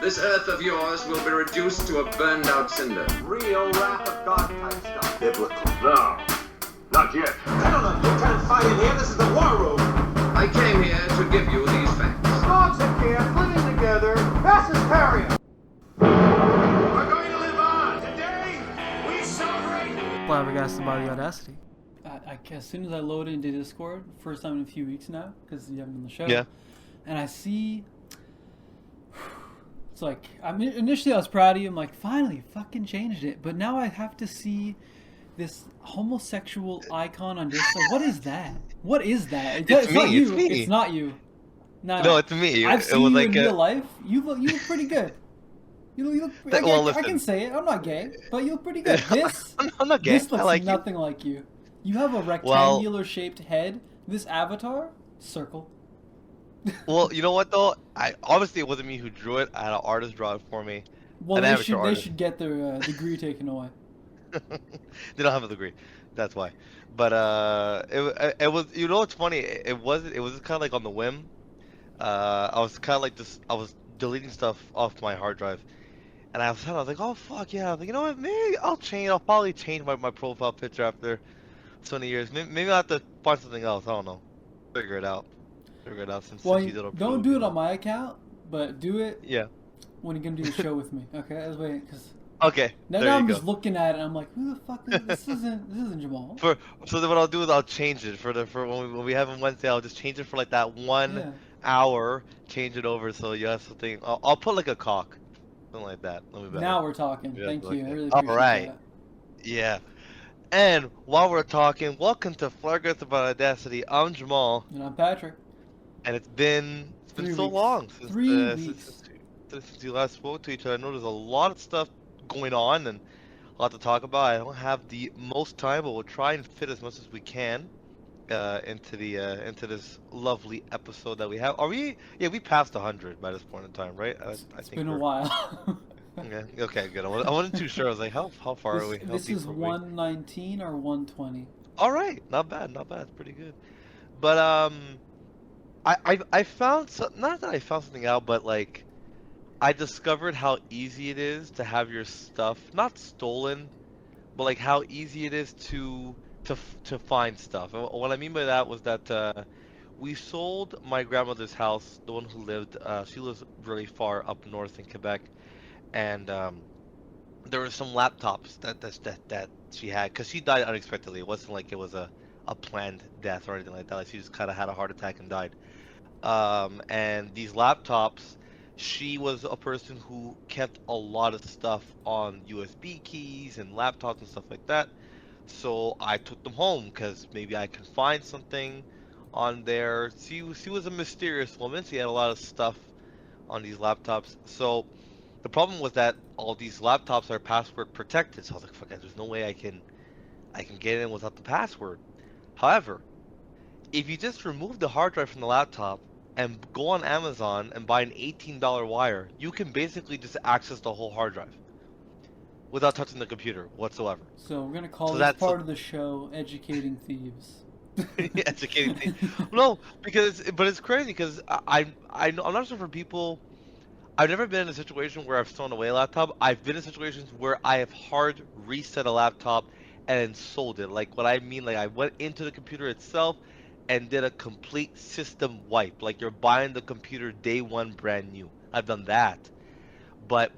This Earth of yours will be reduced to a burned-out cinder. Real wrath of God type stuff. Biblical. No, not yet. Gentlemen, you can't fight in here. This is the war room. I came here to give you these facts. Dogs in camp, living together. Mass hysteria. We're going to live on. Today, we celebrate. Flabbergasted by the Audacity. As soon as I load into Discord, first time in a few weeks now, because you haven't been on the show. Yeah. And I see, it's like, initially I was proud of you. I'm like, finally, fucking changed it. But now I have to see this homosexual icon on Discord. What is that? What is that? It's me, not you. it's me. It's not you. No, it's me. I've It seen was you like in real life. You look pretty good. You look. I can say it. I'm not gay, but you look pretty good. This. I'm not gay. This looks I like nothing like you. You have a rectangular shaped head. This avatar, circle. Well, you know what though? Obviously it wasn't me who drew it. I had an artist draw it for me. Well, they should get their degree taken away. They don't have a degree. That's why. But it was, you know what's funny? It was kind of like on the whim. I was kind of like this. I was deleting stuff off my hard drive, and I was like, oh fuck yeah! I was like, you know what? Maybe I'll probably change my profile picture after so many years. Maybe I'll have to find something else. I don't know. Figure it out. Since Well, you don't do it on my account, but do it. Yeah. When you're gonna do the show with me, okay? I was waiting because. Okay. Now I'm just looking at it. And I'm like, who the fuck is this? This isn't Jamal. So then what I'll do is I'll change it for when we have it Wednesday. I'll just change it for like that 1 hour. Change it over so you have something. I'll put like a cock, something like that. Now we're talking. Yeah, Thank like you. I that. really appreciate All right. that. Yeah. And while we're talking, welcome to Flabbergasted by Audacity. I'm Jamal. And I'm Patrick. And it's been so long since 3 weeks. Since you last spoke to each other. I know there's a lot of stuff going on and a lot to talk about. I don't have the most time, but we'll try and fit as much as we can into this lovely episode that we have. Are we? Yeah, we passed 100 by this point in time, right? I think it's been a while. Yeah. Okay. Good. I wasn't too sure. I was like, how far are we? This is 119 or 120. All right. Not bad. It's pretty good. But I found not that I found something out, but like I discovered how easy it is to have your stuff not stolen, but like how easy it is to find stuff. And what I mean by that was that we sold my grandmother's house, the one who lived. She lives really far up north in Quebec, and there were some laptops that she had because she died unexpectedly. It wasn't like it was a planned death or anything like that. Like she just kind of had a heart attack and died. And these laptops, she was a person who kept a lot of stuff on USB keys and laptops and stuff like that. So I took them home because maybe I could find something on there. She was a mysterious woman. She had a lot of stuff on these laptops. So the problem was that all these laptops are password protected. So I was like, fuck it, there's no way I can get in without the password. However, if you just remove the hard drive from the laptop and go on Amazon and buy an $18 wire, you can basically just access the whole hard drive without touching the computer whatsoever. So we're gonna call this part of the show "Educating Thieves." Educating thieves. No, but it's crazy because I'm not sure for people. I've never been in a situation where I've thrown away a laptop. I've been in situations where I have hard reset a laptop and sold it. Like what I mean, like I went into the computer itself and did a complete system wipe. Like you're buying the computer day one brand new. I've done that. But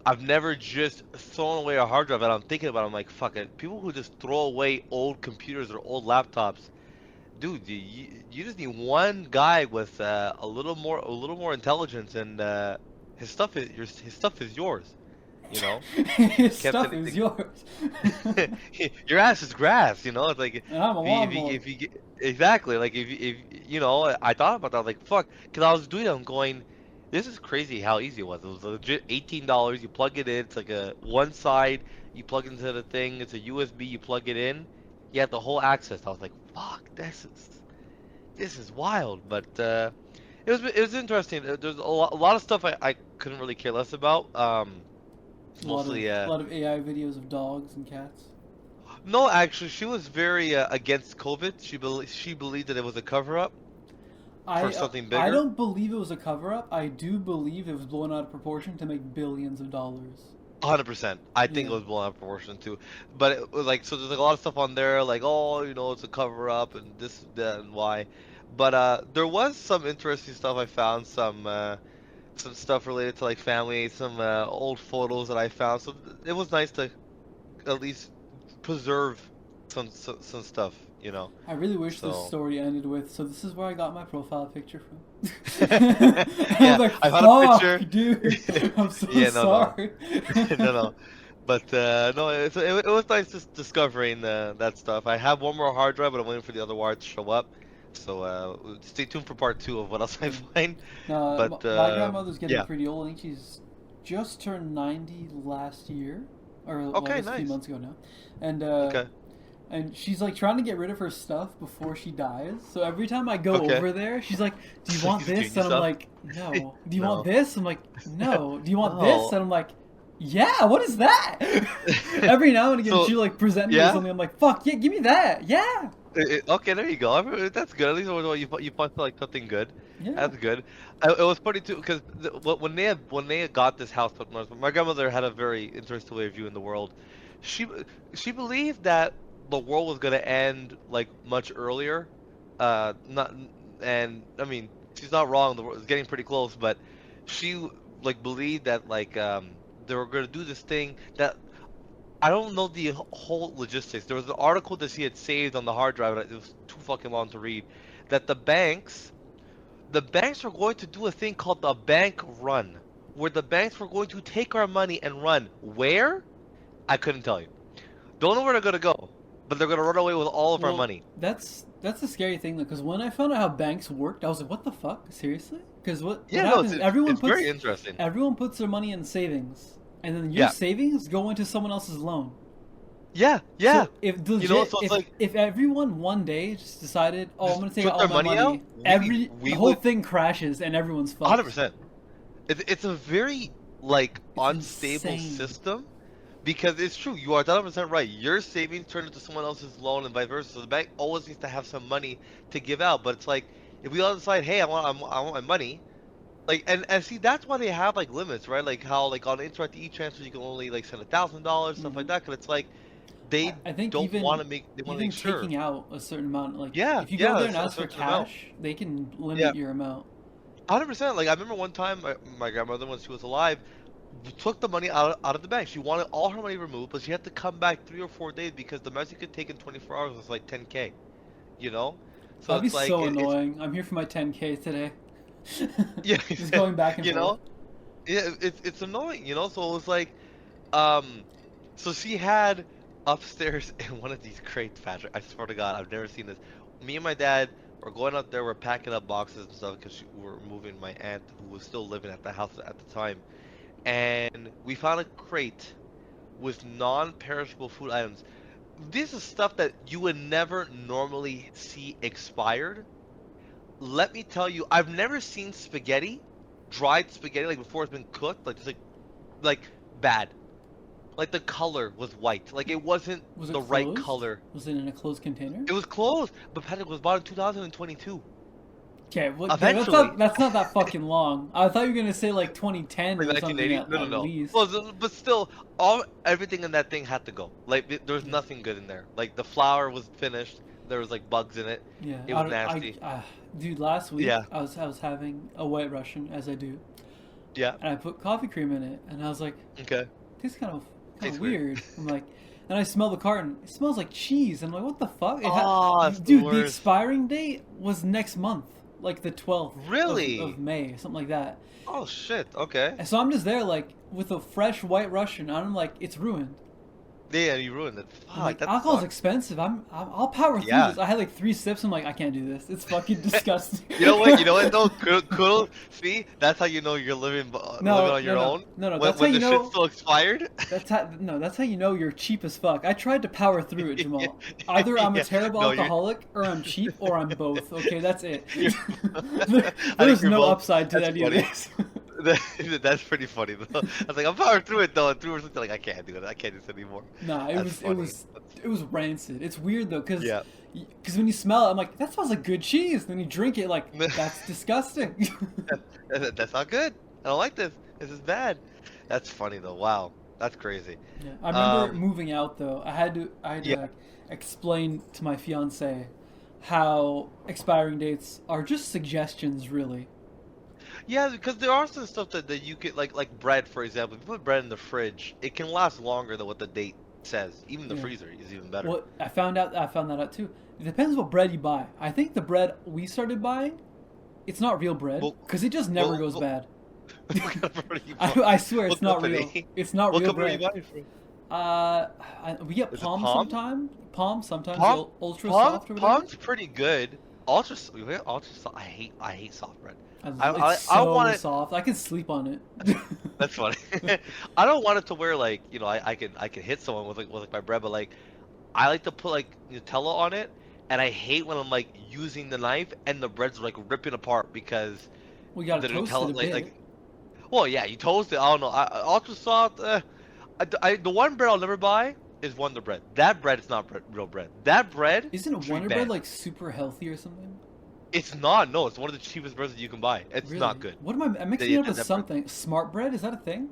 I've never just thrown away a hard drive, and I'm thinking about it, I'm like, fuck it. People who just throw away old computers or old laptops, dude, you just need one guy with a little more intelligence, and his stuff is yours. You know, his stuff is yours. Your ass is grass. You know, it's like and I'm a lawnmower. Exactly. Like if you know, I thought about that. I was like, fuck, because I was doing it. I'm going, this is crazy how easy it was. It was legit $18. You plug it in. It's like a one side. You plug into the thing. It's a USB. You plug it in. You have the whole access. I was like, fuck, this is wild. But it was interesting. There's a lot of stuff I couldn't really care less about. Mostly a lot of AI videos of dogs and cats. No, actually, she was very against COVID. She believed that it was a cover-up. for something bigger? I don't believe it was a cover-up. I do believe it was blown out of proportion to make billions of dollars. 100%. I think it was blown out of proportion too. But it was like, so there's like a lot of stuff on there, like, oh, you know, it's a cover up and this, that, and why. But there was some interesting stuff I found, some stuff related to like family, some old photos that I found. So it was nice to at least preserve some stuff, you know. I really wish this story ended with, so this is where I got my profile picture from. Yeah, I was like, I found a picture. Dude, I'm so Yeah, sorry. No. But no, it was nice just discovering that stuff. I have one more hard drive, but I'm waiting for the other wire to show up. So stay tuned for part 2 of what else I find. No, But my grandmother's getting yeah. pretty old. I think she's just turned 90 last year, or Okay, a few nice. months ago now. And Okay. and she's like trying to get rid of her stuff before she dies. So every time I go Okay. over there, she's like, "Do you want She's this?" doing And I'm stuff? like, "No." "Do you No. want this?" I'm like, "No." "Do you want No. this?" And I'm like, "Yeah." What is that? Every now and again, So, she like present me yeah? with something. I'm like, "Fuck yeah, give me that." Yeah. Okay, there you go. That's good. At least you find like something good. Yeah. That's good. It was funny too because when they got this house up north, my grandmother had a very interesting way of viewing the world. She believed that the world was gonna end like much earlier. Not and I mean she's not wrong. The world is getting pretty close, but she like believed that like they were gonna do this thing that. I don't know the whole logistics. There was an article that she had saved on the hard drive. It was too fucking long to read. That the banks were going to do a thing called the bank run, where the banks were going to take our money and run. Where? I couldn't tell you. Don't know where they're gonna go, but they're gonna run away with all of our money. That's a scary thing though, because when I found out how banks worked, I was like, "What the fuck? Seriously?" Because what happens? It's very interesting. Everyone puts their money in savings. And then your savings go into someone else's loan. Yeah. So if legit, you know, so it's like if everyone one day just decided, "Oh, I'm gonna take put all their my money money," out, the whole thing crashes and everyone's fucked. 100%. It's a very like unstable insane. system because it's true. You are 100% right. Your savings turn into someone else's loan and vice versa. So the bank always needs to have some money to give out. But it's like if we all decide, "Hey, I want my money." Like and see that's why they have like limits, right? Like how like on Interact e-transfer you can only like send $1,000 stuff like that. Cause it's like they I think don't even, want to make sure. taking out a certain amount, like Yeah, if you go there and a ask for certain amount. cash, they can limit your amount. 100%. Like I remember one time my grandmother when she was alive took the money out of the bank. She wanted all her money removed, but she had to come back 3 or 4 days because the most you could take in 24 hours was like 10K. You know? So That'd be it's like so annoying. I'm here for my 10K today. Yeah, just going back and you forth. know, yeah, it's annoying, you know. So it was like, so she had upstairs in one of these crates, Patrick. I swear to God, I've never seen this. Me and my dad were going up there. We're packing up boxes and stuff because we were moving my aunt, who was still living at the house at the time, and we found a crate with non-perishable food items. This is stuff that you would never normally see expired. Let me tell you, I've never seen spaghetti, dried spaghetti, like before it's been cooked, like just like bad. Like the color was white, like it wasn't the right color. Was it in a closed container? It was closed, but Patrick was bought in 2022. Okay, well, Eventually. that's not that fucking long. I thought you were gonna say like 2010 or Like something 1980? at No. least. Well, but still, everything in that thing had to go. Like there was nothing good in there. Like the flour was finished. There was like bugs in it. Yeah, It was nasty. Dude, last week Yeah. I was having a White Russian, as I do. Yeah. And I put coffee cream in it, and I was like, Okay. tastes kind of Tastes weird. I'm like, and I smell the carton. It smells like cheese. I'm like, what the fuck? That's the Dude, the worst. expiring date was next month, like the 12th Really? of May, something like that. Oh shit. Okay. And so I'm just there like with a fresh White Russian, and I'm like, it's ruined. Yeah, you ruined it. I'm Fuck. like, That alcohol's sucks. expensive. I'll power through Yeah. this. I had like 3 sips. I'm like, I can't do this. It's fucking disgusting. You know what? You know what? No, cool. See, that's how you know you're living on your own. No, When, that's when how the you know. shit's still expired. That's how you know you're cheap as fuck. I tried to power through it, Jamal. Either I'm Yeah. a terrible No, you're- alcoholic, or I'm cheap, or I'm both. Okay, that's it. I There's think you're no both. upside to That's any of funny. this. That's pretty funny though. I was like, I'm powering through it though, and 3 hours later, like, I can't do it. I can't do this anymore. Nah, it That's was funny. it was rancid. It's weird though, cause Yeah. when you smell it, I'm like, that smells like good cheese. Then you drink it, like that's disgusting. That's not good. I don't like this. This is bad. That's funny though. Wow, that's crazy. Yeah. I remember moving out though. I had to Yeah. like, explain to my fiance how expiring dates are just suggestions, really. Yeah, because there are some stuff that you get like bread, for example. If you put bread in the fridge, it can last longer than what the date says. Even the Yeah. freezer is even better. Well, I found that out too. It depends what bread you buy. I think the bread we started buying, it's not real bread Well- because it just never well- goes well- bad. What kind of bread are you buying? I swear it's What not company? real. It's not What real company are you bread. buying from? We get Is it Palm Palm? sometimes. Palm sometimes. Palm- Ultra Palm- soft or whatever. Palm's pretty good. Ultra soft. I hate soft bread. It's I so want it. soft. I can sleep on it. That's funny. I don't want it to where like I can hit someone with like my bread, but like I like to put like Nutella on it, and I hate when I'm like using the knife and the bread's like ripping apart because We gotta the toast Nutella it a bit. well yeah, you toast it. I don't know. Ultra soft. The one bread I'll never buy is Wonder Bread. That bread is not real bread. That bread Isn't should be Wonder Bread banned. like super healthy or something? It's not. No, it's one of the cheapest breads that you can buy. It's Really? not good. What am I? I'm mixing Yeah, it up with that bread. something. Smart bread? Is that a thing?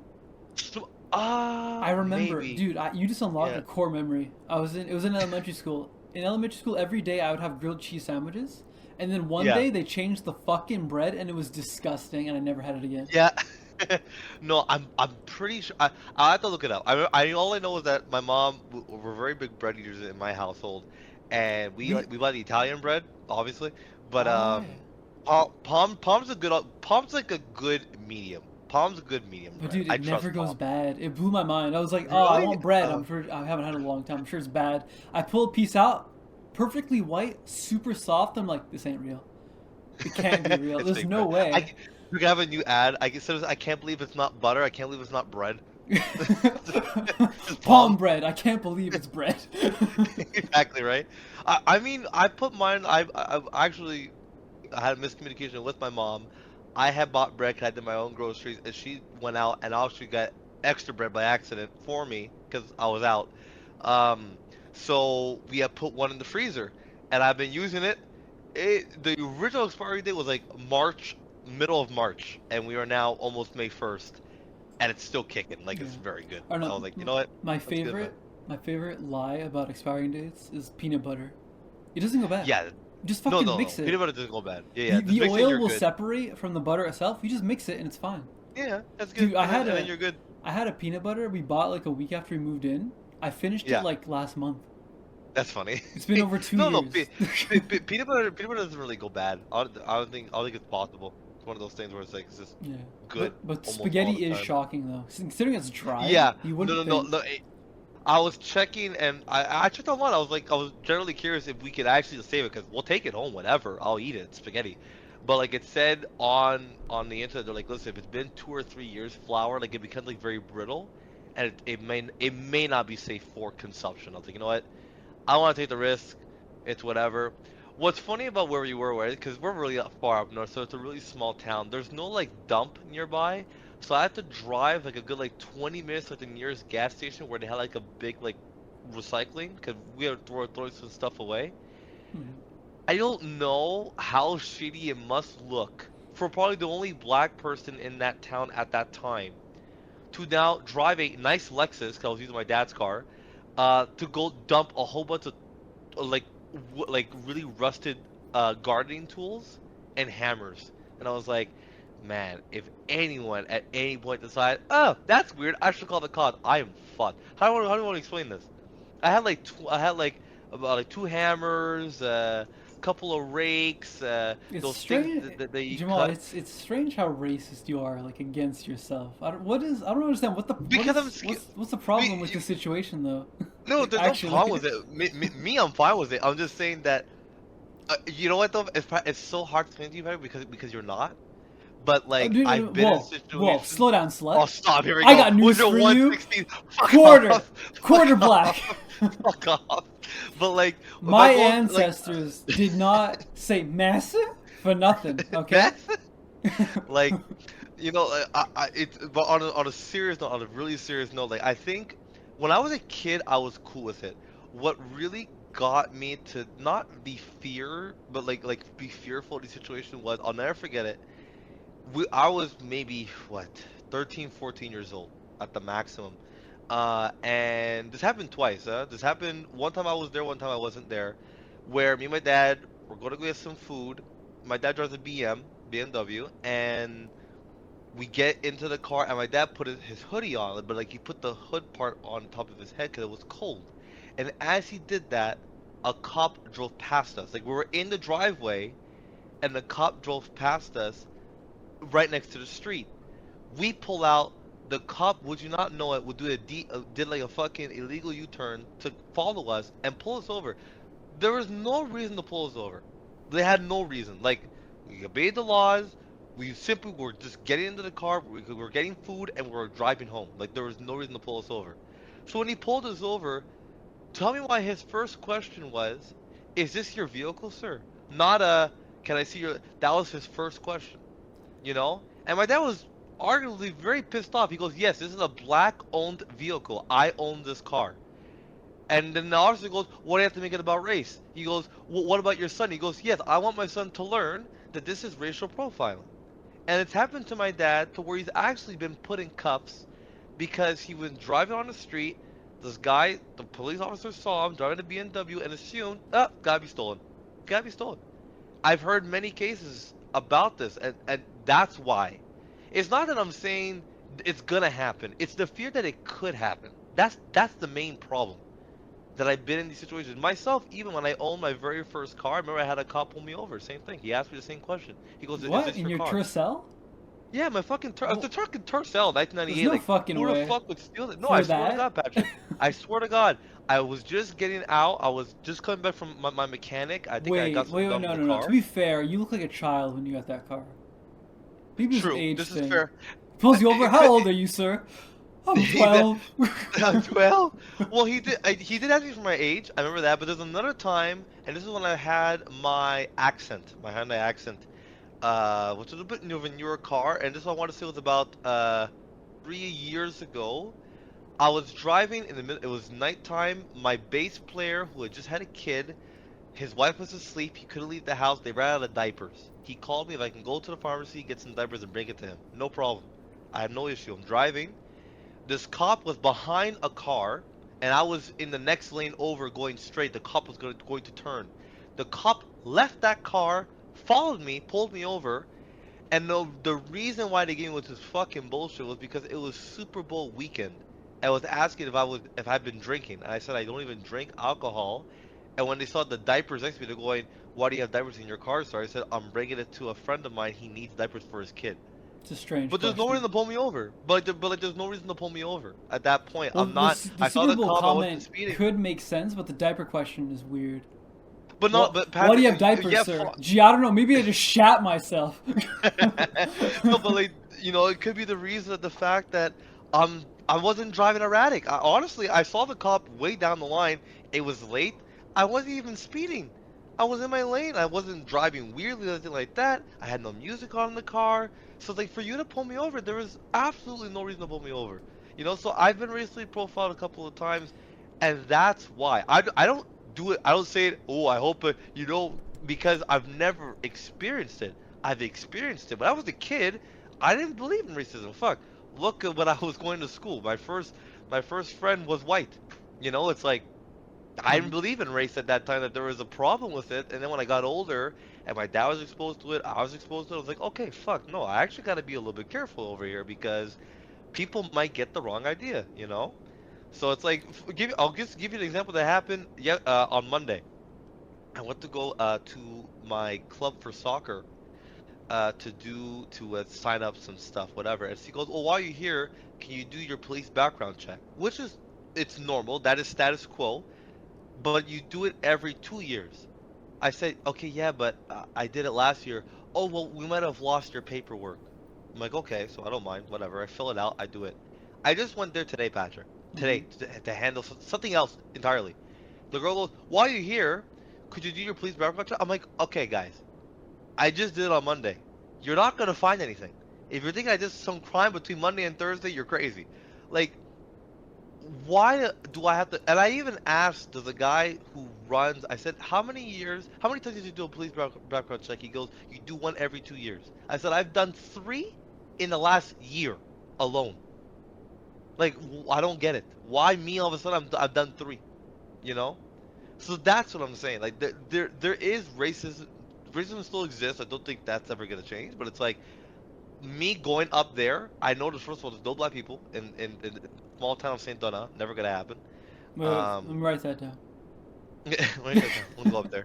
I remember, maybe. dude. You just unlocked Yeah. a core memory. It was in elementary school. In elementary school, every day I would have grilled cheese sandwiches, and then one Yeah. day they changed the fucking bread, and it was disgusting, and I never had it again. Yeah. No, I'm pretty sure. I have to look it up. All I know is that my mom we're very big bread eaters in my household, and we buy the Italian bread, obviously. But Oh, yeah. Palm's like a good medium. Palm's a good medium. But bread. dude, I it trust never goes Palm. bad. It blew my mind. I was like, oh, I Really? want bread. Oh. I'm sure I haven't had it in a long time. I'm sure it's bad. I pull a piece out, perfectly white, super soft. I'm like, this ain't real. It can't be real. It's There's fake no bread. way. We have a new ad. I can't believe it's not butter. I can't believe it's not bread. Palm bread. I can't believe it's bread. Exactly right. I mean, I put mine. I actually had a miscommunication with my mom. I had bought bread 'cause I did my own groceries, and she went out and actually got extra bread by accident for me because I was out. So we had put one in the freezer, and I've been using it. The original expiry date was like middle of March, and we are now almost May 1st, and it's still kicking. Like it's Yeah. very good. Or no, I was like, you know what? My That's good, favorite, my favorite lie about expiring dates is peanut butter. It doesn't go bad. Yeah. Just No, fucking no, mix no. it. Peanut butter doesn't go bad. Yeah, yeah. The Just mix it, oil you're will good. separate from the butter itself. You just mix it and it's fine. Yeah, that's good. Dude, I had and a- then you're good. I had a peanut butter we bought like a week after we moved in. I finished Yeah. it like last month. That's funny. It's been over 2 no, years. No, peanut butter doesn't really go bad. I don't think it's possible. It's one of those things where it's like it's just Yeah. good. But almost all spaghetti the is time. shocking though. Considering it's dry. Yeah. You No, wouldn't no, think. no. I was checking and I checked online. I was generally curious if we could actually just save it because we'll take it home, whatever. I'll eat it. It's spaghetti. But like it said on the internet, they're like, listen, if it's been 2 or 3 years, flour like it becomes like very brittle, and it may not be safe for consumption. I was like, you know what? I want to take the risk. It's whatever. What's funny about where we were, because we're really far up north, so it's a really small town. There's no like dump nearby, so I had to drive like a good like 20 minutes to the nearest gas station where they had like a big like recycling, because we had to throw some stuff away. Mhm. I don't know how shitty it must look for probably the only black person in that town at that time to now drive a nice Lexus, because I was using my dad's car, to go dump a whole bunch of like really rusted gardening tools and hammers. And I was like, man, if anyone at any point decides, oh, that's weird, I should call the cops, I am fucked. How do I want to explain this? I had about like 2 hammers, couple of rakes, It's those strange, things that you Jamal. cut. It's strange how racist you are, like against yourself. I don't understand what the Because I'm what's the problem Me- with the situation though? No, there's Actually. no problem with it. Me, I'm fine with it. I'm just saying that, you know what though? It's so hard to explain to you better because you're not. But like Dude, I've been in whoa, situations. whoa, slow down, slut. Oh, stop! Here we I go. got news Was it for you. 116? Fuck Quarter, off. quarter Fuck black. off. Fuck off. But like My if I go, like- ancestors did not say massive for nothing. Okay. like You know, it's but on a serious note, on a really serious note, like I think when I was a kid, I was cool with it. What really got me to not be fear, but like be fearful of the situation was I'll never forget it. I was maybe what 13, 14 years old at the maximum, and this happened twice. This happened one time I was there, one time I wasn't there, where me and my dad were going to go get some food. My dad drives a BMW, and we get into the car and my dad put his hoodie on, but like he put the hood part on top of his head because it was cold. And as he did that, a cop drove past us. Like we were in the driveway, and the cop drove past us right next to the street. We pull out. The cop, would you not know it, would do did like a fucking illegal U-turn to follow us and pull us over. There was no reason to pull us over. They had no reason. Like we obeyed the laws. We simply were just getting into the car, we were getting food, and we were driving home. Like, there was no reason to pull us over. So when he pulled us over, tell me why his first question was, is this your vehicle, sir? Not can I see your... That was his first question, you know? And my dad was arguably very pissed off. He goes, yes, this is a black-owned vehicle. I own this car. And then the officer goes, what do you have to make it about race? He goes, well, what about your son? He goes, yes, I want my son to learn that this is racial profiling. And it's happened to my dad to where he's actually been put in cuffs because he was driving on the street. This guy, the police officer saw him driving a BMW and assumed, oh, gotta be stolen. Gotta be stolen. I've heard many cases about this, and that's why. It's not that I'm saying it's gonna happen. It's the fear that it could happen. That's the main problem. That I've been in these situations. Myself, even when I owned my very first car, I remember I had a cop pull me over. Same thing. He asked me the same question. He goes, What? is this In your car? Tercel? Yeah, my fucking the truck in Tercel, 1998. There's no like, fucking who way. the fuck would steal it? No, For I swear to that? God, Patrick. I swear to God. I was just getting out. I was just coming back from my mechanic. I think I got something done with the No. car. To be fair, you look like a child when you got that car. Maybe it's an True. age This thing. is fair. Pulls you over. How old are you, sir? I'm 12. I'm 12. Well, he did ask me for my age. I remember that. But there's another time, and this is when I had my accent, my Hyundai accent, which was a bit new of a newer car. And this one I want to say was about 3 years ago. I was driving in the middle. It was nighttime. My bass player, who had just had a kid, his wife was asleep. He couldn't leave the house. They ran out of diapers. He called me if I can go to the pharmacy, get some diapers, and bring it to him. No problem. I have no issue. I'm driving. This cop was behind a car, and I was in the next lane over going straight. The cop was going to turn. The cop left that car, followed me, pulled me over, and the reason why they gave me was this fucking bullshit was because it was Super Bowl weekend. I was asking if I'd been drinking, and I said I don't even drink alcohol. And when they saw the diapers next to me, they're going, "Why do you have diapers in your car, sir?" I said, "I'm bringing it to a friend of mine. He needs diapers for his kid." It's a strange But there's no question. reason to pull me over. But like, there's no reason to pull me over at that point. Well, I'm not. The I saw Super the Bowl cop. I wasn't comment speeding. could make sense, but the diaper question is weird. But no. What- But why do you have Patrick, diapers, yeah, sir? Gee, I don't know. Maybe I just shat myself. No, but like, it could be the reason of the fact that I wasn't driving erratic. Honestly, I saw the cop way down the line. It was late. I wasn't even speeding. I was in my lane. I wasn't driving weirdly or anything like that. I had no music on in the car. So like, for you to pull me over, there was absolutely no reason to pull me over. So I've been racially profiled a couple of times, and that's why. I don't do it. I don't say it. Oh, I hope it. Because I've never experienced it. I've experienced it. When I was a kid, I didn't believe in racism. Fuck. Look at when I was going to school. My first friend was white. It's like I didn't believe in race at that time, that there was a problem with it. And then when I got older and my dad was exposed to it, I was exposed to it. I was like, okay, fuck, no, I actually got to be a little bit careful over here because people might get the wrong idea. So it's like, I'll just give you an example that happened on Monday. I went to go to my club for soccer to sign up some stuff, whatever. And she goes, "Well, while you're here, can you do your police background check?" Which is, it's normal. That is status quo. But you do it every 2 years. I said, okay, yeah, but I did it last year. Oh, well, we might have lost your paperwork. I'm like, okay, so I don't mind, whatever. I fill it out, I do it. I just went there today, Patrick. Today, to handle something else entirely. The girl goes, while you're here, could you do your police background check? I'm like, okay, guys. I just did it on Monday. You're not going to find anything. If you're thinking I did some crime between Monday and Thursday, you're crazy. Like, why do I have to? And I even asked the guy who runs. I said, how many times did you do a police background check? He goes, you do one every 2 years. I said, I've done 3 in the last year alone. Like, I don't get it. Why me all of a sudden I've done 3, you know? So that's what I'm saying. Like, there is racism. Racism still exists. I don't think that's ever gonna change. But it's like, me going up there, I noticed first of all there's no black people in the small town of Saint Donat. Never gonna happen. Let me write that down. We'll go up there.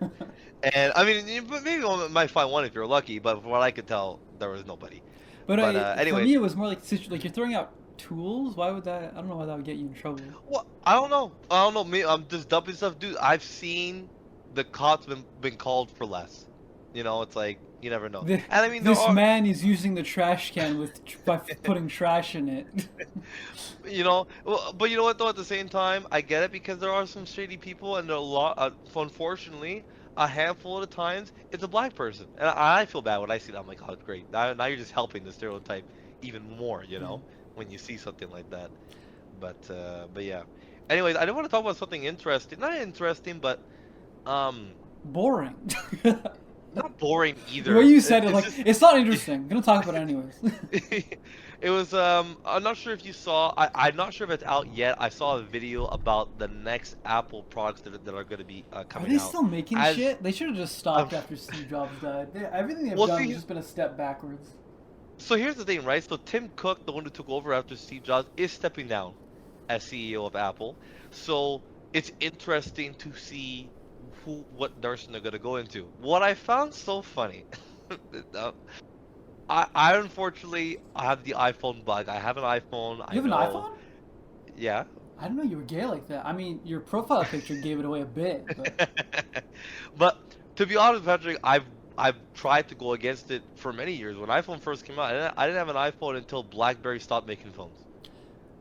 And I mean, maybe you might find one if you're lucky. But from what I could tell, there was nobody. But anyway, for me, it was more like you're throwing out tools. Why would that? I don't know why that would get you in trouble. Well, I don't know. Me, I'm just dumping stuff, dude. I've seen the cops been called for less. You know, it's like you never know. And I mean, this man is using the trash can by putting trash in it. You know, but you know what though? At the same time, I get it because there are some shady people, and there are a lot. Unfortunately, a handful of the times, it's a black person, and I feel bad when I see that. I'm like, oh, great. Now you're just helping the stereotype even more. You know, when you see something like that. But yeah. Anyways, I didn't want to talk about something interesting. Not interesting, but boring. Not boring either. The way you said it's not interesting. I'm gonna talk about it anyways. It was I'm not sure if you saw. I'm not sure if it's out yet. I saw a video about the next Apple products that are going to be coming out. Are they still making shit? They should have just stopped after Steve Jobs died. Everything they've done has just been a step backwards. So here's the thing, right? So Tim Cook, the one who took over after Steve Jobs, is stepping down as CEO of Apple. So it's interesting to see what direction they're gonna go into. What I found so funny, I unfortunately have the iPhone bug. I have an iPhone. You have an iPhone? Yeah. I didn't know you were gay like that. I mean, your profile picture gave it away a bit. But to be honest, Patrick, I've tried to go against it for many years. When iPhone first came out, I didn't have an iPhone until BlackBerry stopped making phones.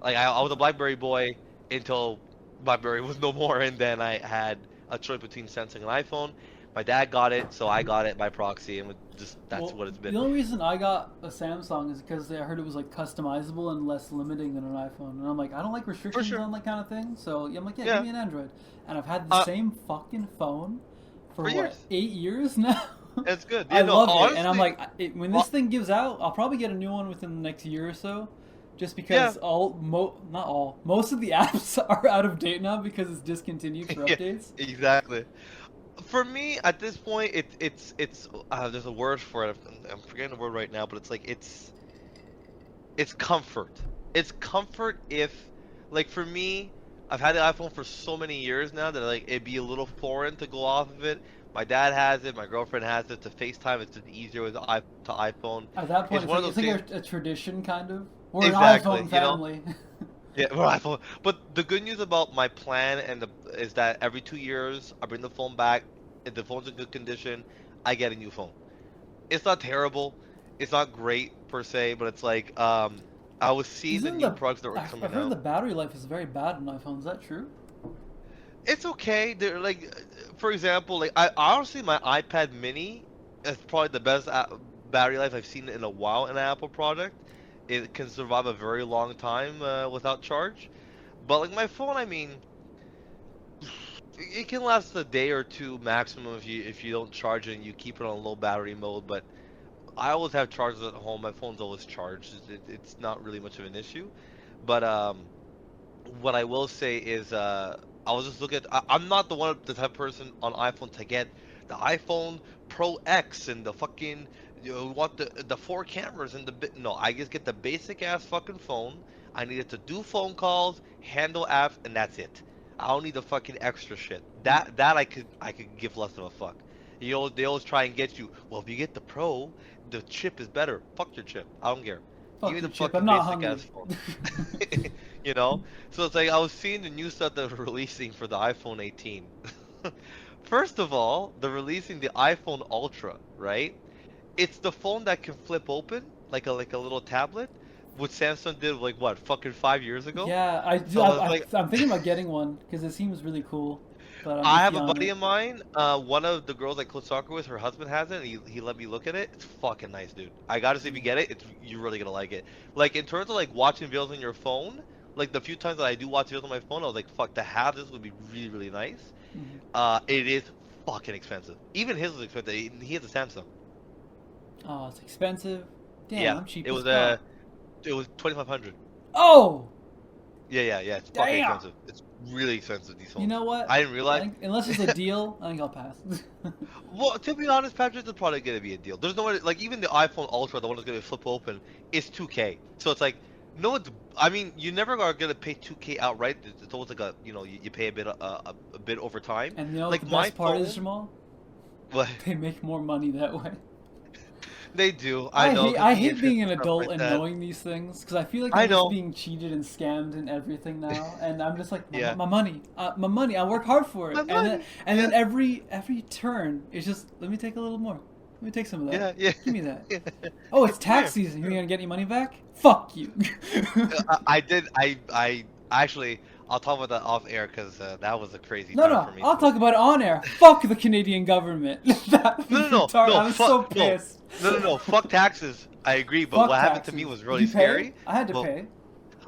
Like I was a BlackBerry boy until BlackBerry was no more, and then I had a choice between Samsung and iPhone. My dad got it, so I got it by proxy, and that's what it's been. The only reason I got a Samsung is because I heard it was like customizable and less limiting than an iPhone, and I'm like, I don't like restrictions on that kind of thing, so I'm like, give me an Android. And I've had the same fucking phone for years. 8 years now. It's good. I love it, and I'm like, when this thing gives out, I'll probably get a new one within the next year or so. Just because most of the apps are out of date now because it's discontinued for updates. Exactly. For me, at this point, it's there's a word for it. I'm forgetting the word right now, but it's like it's comfort. It's comfort if, like for me, I've had the iPhone for so many years now that like it'd be a little foreign to go off of it. My dad has it. My girlfriend has it. To FaceTime, it's just easier with to iPhone. At that point, it's like a tradition, kind of. We're exactly, an iPhone family. Yeah, we're iPhone. But the good news about my plan is that every 2 years I bring the phone back. If the phone's in good condition, I get a new phone. It's not terrible. It's not great per se, but it's like I was seeing the new products that were coming out. I've heard the battery life is very bad on iPhones. Is that true? It's okay. They're like, for example, like I honestly my iPad Mini is probably the best battery life I've seen in a while in an Apple product. It can survive a very long time without charge. But like my phone, I mean, it can last a day or two maximum if you don't charge it and you keep it on low battery mode. But I always have chargers at home. My phone's always charged. It's not really much of an issue. But what I will say is I was just looking at, I'm not the type of person on iPhone to get the iPhone Pro X and the fucking want the 4 cameras and no, I just get the basic ass fucking phone. I need it to do phone calls, handle apps, and that's it. I don't need the fucking extra shit. That I could give less of a fuck. You know, they always try and get you. Well, if you get the Pro, the chip is better. Fuck your chip. I don't care. Fuck Give me the chip. fucking I'm not basic hungry. ass phone. You know, so it's like I was seeing the new stuff that they're releasing for the iPhone 18. First of all, they're releasing the iPhone Ultra, right? It's the phone that can flip open like a little tablet, what Samsung did like what fucking 5 years ago. Yeah, So I'm thinking about getting one because it seems really cool. but I'm I have iffy a on buddy it. of mine. One of the girls I play soccer with, her husband has it. And he let me look at it. It's fucking nice, dude. I gotta say, if you get it, you're really gonna like it. Like in terms of like watching videos on your phone, like the few times that I do watch videos on my phone, I was like, fuck, to have this would be really really nice. It is fucking expensive. Even his was expensive. He has a Samsung. Oh, it's expensive. Damn, Yeah, I'm cheap it as was fuck. it was 2,500. Oh, Yeah. It's fucking damn. expensive. It's really expensive, these phones. You know what? I didn't realize. Unless it's a deal, I think I'll pass. Well, to be honest, Patrick, it's probably gonna be a deal. There's no way, like even the iPhone Ultra, the one that's gonna flip open, is 2K. So it's like, no, I mean, you never are gonna pay 2K outright. It's always like you pay a bit over time. And you know like what the my best part phone, is, Jamal? what They make more money that way. they do, I know. I 'Cause the hate being an interest and stuff adult like and that. knowing these things because I feel like I I'm just know. being cheated and scammed and everything now, and I'm just like, Yeah. my money, my money. I work hard for it, My money. and then every turn it's just let me take a little more. Let me take some of that. Yeah. Give me that. Oh, it's tax season. You're gonna get any money back? Fuck you. I did. I actually, I'll talk about that off air because that was a crazy No, time no, for me. I'll talk about it on air. Fuck the Canadian government. That was No. retarded. I was so fuck, pissed. No. Fuck taxes. I agree, but Fuck what happened taxes. to me was Did really you pay? scary. I had to Well, pay.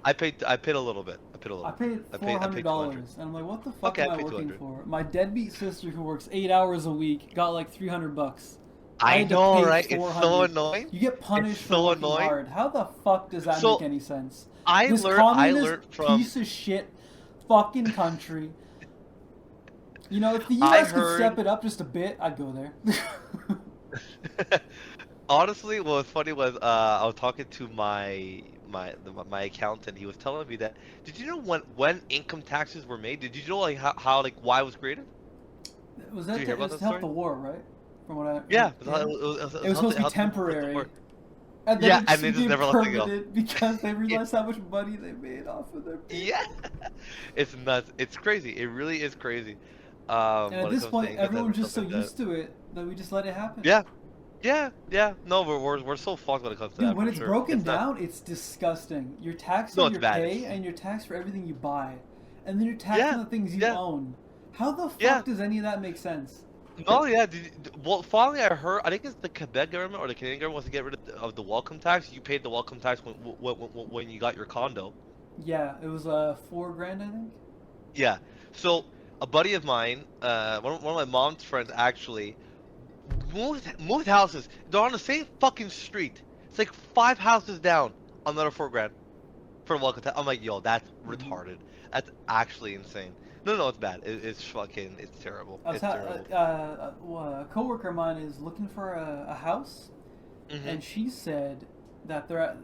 I paid a little bit. I paid a little. I paid I $400, paid 200. and I'm like, what the fuck Okay, am I I paid working 200. for? My deadbeat sister, who works 8 hours a week, got like $300. I had to know, pay right? It's so 400. annoying. You get punished It's for so working annoying. hard. How the fuck does that So, make any sense? I This learned communist from. piece of shit fucking country. You know, if the I US could step heard- it up just a bit, I'd go there. Honestly, what was funny was I was talking to my accountant. He was telling me that. Did you know when income taxes were made? Did you know like how like why it was created? Was Did that you hear it about was that to help story? the war, right? From what I Yeah, it was supposed to be help people temporary. work. And then Yeah, it and just they just became never let it go. permanent because they realized how much money they made off of their people. Yeah, it's nuts. It's crazy. It really is crazy. And when at it this comes to point, income everyone's tax and just so stuff like used to it that we just let it happen. that. Yeah. No, we're so fucked when it comes to Dude, that. when for it's sure. broken It's not- down, it's disgusting. You're taxed No, on it's your bad. pay and you're taxed for everything you buy. And then you're taxed Yeah, on the things you yeah. own. How the fuck Yeah. does any of that make sense? No, yeah. Well, finally, I heard. I think it's the Quebec government or the Canadian government wants to get rid of the welcome tax. You paid the welcome tax when you got your condo. Yeah, it was $4,000, I think. Yeah. So a buddy of mine, one of my mom's friends actually, moved houses. They're on the same fucking street. It's like 5 houses down. Another $4,000 for the welcome tax. I'm like, yo, that's retarded. That's actually insane. No, it's bad. It's fucking. It's terrible. I was It's terrible. a coworker of mine is looking for a house, and she said that they're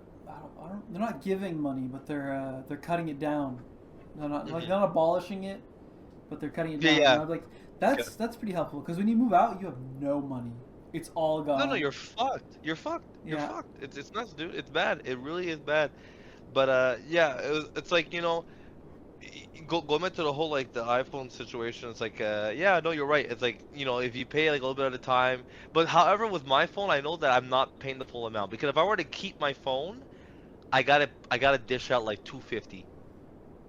not giving money, but they're cutting it down. They're not like they're not abolishing it, but they're cutting it down. Yeah. And I'm like, that's pretty helpful because when you move out, you have no money. It's all gone. No, you're fucked. You're fucked. You're Yeah. fucked. It's nuts, dude. It's bad. It really is bad. But yeah, it's like going back to the whole like the iPhone situation. It's like yeah, no, you're right. It's like if you pay like a little bit at a time. But however, with my phone, I know that I'm not paying the full amount because if I were to keep my phone, I gotta dish out like $250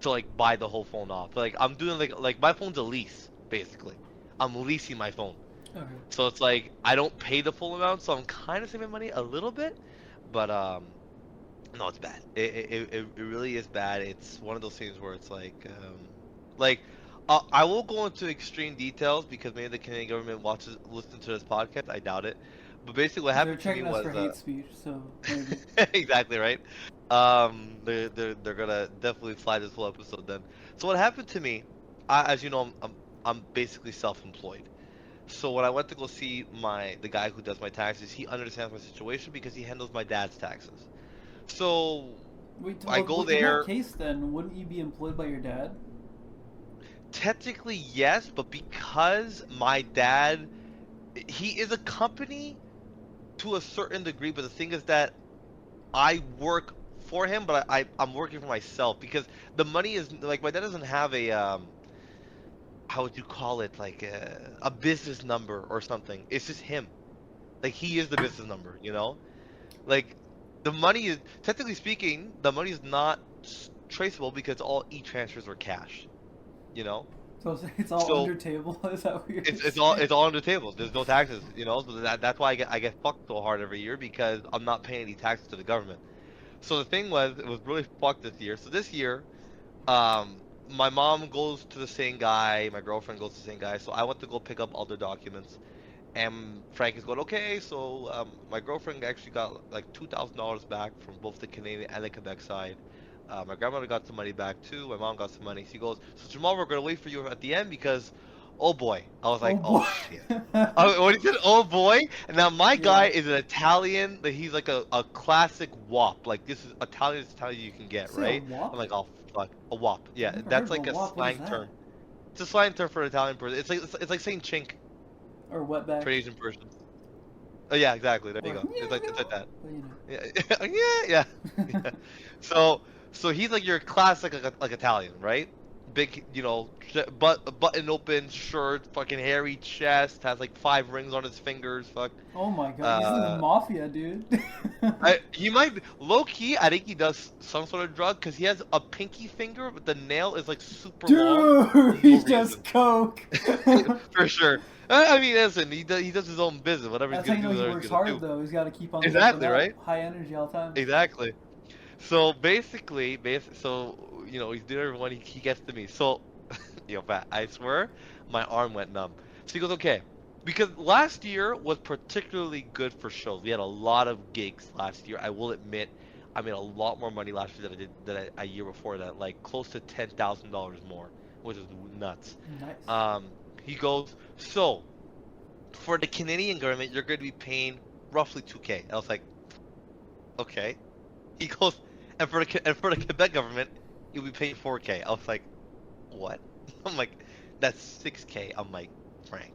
to like buy the whole phone off. Like I'm doing like my phone's a lease basically. I'm leasing my phone. Okay. So it's like I don't pay the full amount, so I'm kind of saving money a little bit, but no, it's bad. It really is bad. It's one of those things where it's like I won't go into extreme details because maybe the Canadian government listens to this podcast. I doubt it. But basically, what happened They're to me checking us was for hate speech, so maybe. exactly right. They're gonna definitely fly this whole episode then. So what happened to me? As you know, I'm basically self-employed. So when I went to go see the guy who does my taxes, he understands my situation because he handles my dad's taxes. So Wait, I go in there. that case, then wouldn't you be employed by your dad? Technically yes, but because my dad, he is a company to a certain degree, but the thing is that I work for him, but I'm working for myself because the money is like my dad doesn't have a how would you call it, like a business number or something. It's just him. Like he is the business number, Like the money is, technically speaking, the money is not traceable because all e-transfers are cash, So it's all under table. Is that what you're it's all under the table. There's no taxes, you know. So that's why I get fucked so hard every year because I'm not paying any taxes to the government. So the thing was, it was really fucked this year. So this year, my mom goes to the same guy, my girlfriend goes to the same guy. So I went to go pick up all their documents, and Frank is going, okay. So my girlfriend actually got like $2,000 back from both the Canadian and the Quebec side. My grandmother got some money back too. My mom got some money. She goes, so Jamal, we're gonna wait for you at the end because, oh boy. I was like, oh shit. When he said, oh boy, and now my guy is an Italian. That he's like a classic wop. Like this is Italian you can get, right? I'm like, oh fuck, a wop. Yeah, that's like a slang term. It's a slang term for an Italian person. It's like saying chink. Or wetback. For an Asian person. Oh yeah, exactly. There you go. It's like that. Yeah. So he's like your classic like Italian, right? Big, you know, button open shirt, fucking hairy chest, has like 5 rings on his fingers, fuck. Oh my god, he's in the mafia, dude. He might be low key. I think he does some sort of drug because he has a pinky finger, but the nail is like super long. Dude, he does coke. For sure. I mean, listen, he does his own business, whatever That's he's how gonna do. He works hard though. He's got to keep on exactly right. High energy all the time. Exactly. So basically, so you know, he's doing everyone. He gets to me. So, yo, Pat, I swear, my arm went numb. So he goes, okay, because last year was particularly good for shows. We had a lot of gigs last year. I will admit, I made a lot more money last year than a year before that, like close to $10,000 more, which is nuts. Nice. He goes, so for the Canadian government, you're going to be paying roughly $2K. I was like, okay. He goes, and for the Quebec government, you'll be paying $4K. I was like, what? I'm like, that's $6K. I'm like, Frank.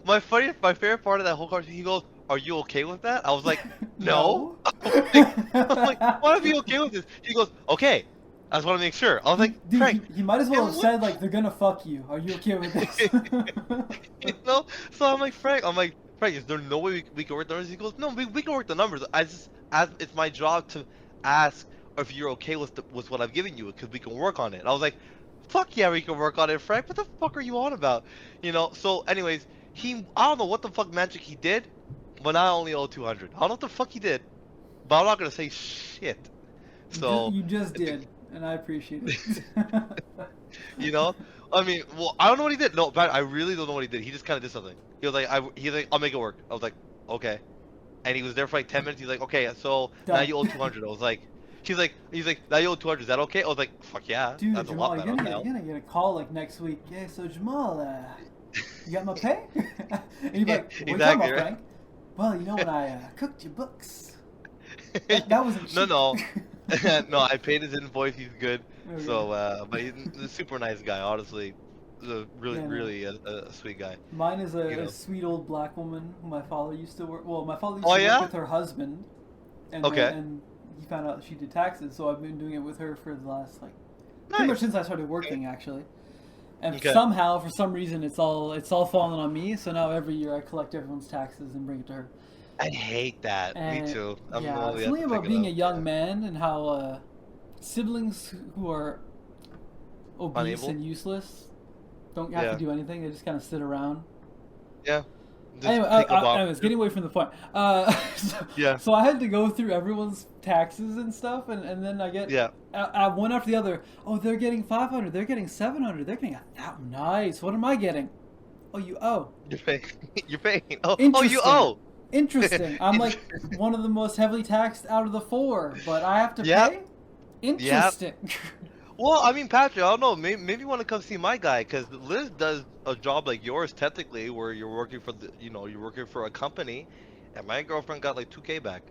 My favorite part of that whole conversation, he goes, are you okay with that? I was like, no. I'm like, why are you okay with this? He goes, okay. I just want to make sure. I was like, dude, Frank. he might as well have said, like, they're gonna fuck you. Are you okay with this? You know? So I'm like, Frank, is there no way we can work the numbers? He goes, no, we can work the numbers. It's my job to ask if you're okay with what I've given you, because we can work on it. And I was like, fuck yeah, we can work on it, Frank. What the fuck are you on about? You know? So anyways, I don't know what the fuck magic he did, but I only owe $200. I don't know what the fuck he did, but I'm not gonna say shit. So you just did. And I appreciate it. You know, I mean, well, I don't know what he did. No, but I really don't know what he did. He just kind of did something. He was like, I'll make it work. I was like, okay. And he was there for like 10 minutes. He's like, okay, so now you owe 200. I was like, he's like, now you owe 200. Is that okay? I was like, fuck yeah. Dude, that's Jamal, a lot better. you're gonna get a call like next week. Yeah, so Jamal, you got my pay? And you're like, what are you talking about, Frank? Well, you know when I cooked your books. That wasn't cheap. No. No, I paid his invoice. He's good. Okay. So, but he's a super nice guy. Honestly, he's a really a sweet guy. Mine is a sweet old black woman who my father used to work. Well, my father used to work with her husband, and and he found out that she did taxes. So I've been doing it with her for the last pretty much since I started working actually. And somehow, for some reason, it's all falling on me. So now every year I collect everyone's taxes and bring it to her. I hate that. Me too. It's something about being a young man and how siblings who are obese and useless don't have to do anything. They just kind of sit around. Yeah. Anyways, getting away from the point. So I had to go through everyone's taxes and stuff, and then I get one after the other. Oh, they're getting 500. They're getting 700. They're getting 1,000. Nice. What am I getting? Oh, you owe. You're paying. You're paying. Oh, you owe. Interesting. I'm like one of the most heavily taxed out of the 4, but I have to pay? Interesting. Well, I mean, Patrick, I don't know. Maybe you want to come see my guy, because Liz does a job like yours, technically, where you're working for you're working for a company, and my girlfriend got like 2K back.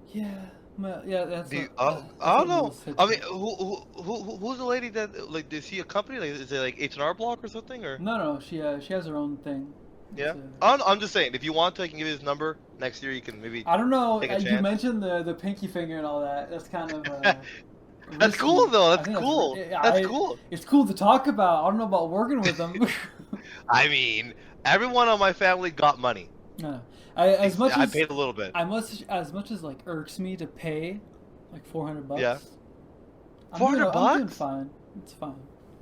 Yeah. That's. I don't know. I mean, who's the lady that like? Does she a company? Like, is it like H&R Block or something? Or no. She has her own thing. Yeah, I'm just saying. If you want to, I can give you his number. Next year, you can maybe. I don't know. You mentioned the pinky finger and all that. That's kind of. That's cool though. That's cool. That's cool. It's cool to talk about. I don't know about working with them. I mean, everyone on my family got money. No, I paid a little bit. As much as like irks me to pay, like $400. Yeah. $400? I'm doing fine. It's fine.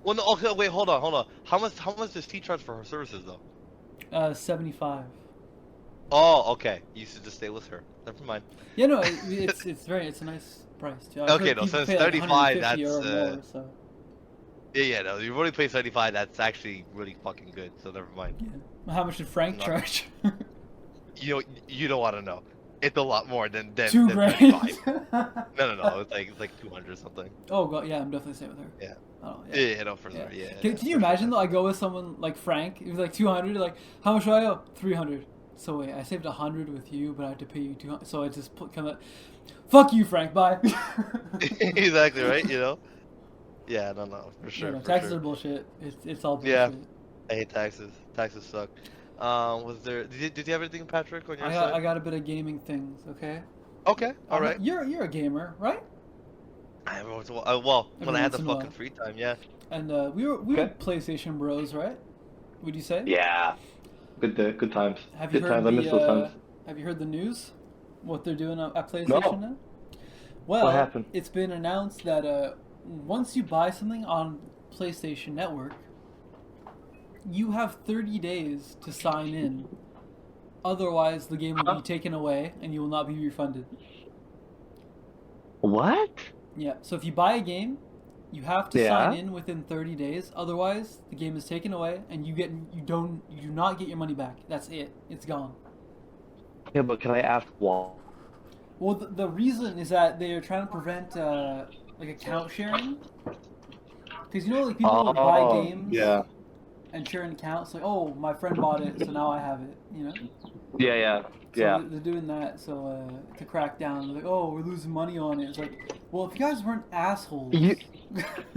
Well, no, okay, wait, hold on. How much does she charge for her services though? 75. Oh, okay. You should just stay with her. Never mind. Yeah, no, it's a nice price too. I've Okay, heard no, people so it's pay like 35, 150 that's, or more, so. Yeah, no, you've already paid 75. That's actually really fucking good. So never mind. Yeah. How much did Frank charge? You don't want to know. It's a lot more than $2 grand. 35. No. It's like 200 or something. Oh god, yeah, I'm definitely staying with her. Yeah. Oh, Yeah, no, for sure. Yeah. Can you imagine though? I go with someone like Frank. It was like 200. Like, how much do I owe? 300. So wait, I saved 100 with you, but I have to pay you 200. So I just kind of, fuck you, Frank. Bye. Exactly right. Yeah, no, for sure. Taxes are bullshit. It's all bullshit. Yeah, I hate taxes. Taxes suck. Was there? Did you have anything, Patrick, on your side? I got a bit of gaming things. Okay. Okay. All right. You're a gamer, right? Well, when I had the fucking free time, yeah. And we were PlayStation bros, right? Would you say? Yeah. Good times. Have you Good heard times. I miss those times. Have you heard the news? What they're doing at PlayStation now? Well, what happened? It's been announced that once you buy something on PlayStation Network, you have 30 days to sign in. Otherwise, the game will be taken away and you will not be refunded. What? Yeah. So if you buy a game, you have to sign in within 30 days. Otherwise, the game is taken away and you do not get your money back. That's it. It's gone. Yeah, but can I ask why? Well, the reason is that they're trying to prevent like account sharing. Because like people would buy games and share an account. So like, oh, my friend bought it, so now I have it. Yeah. So they're doing that to crack down. Like, oh, we're losing money on it. It's like, well, if you guys weren't assholes.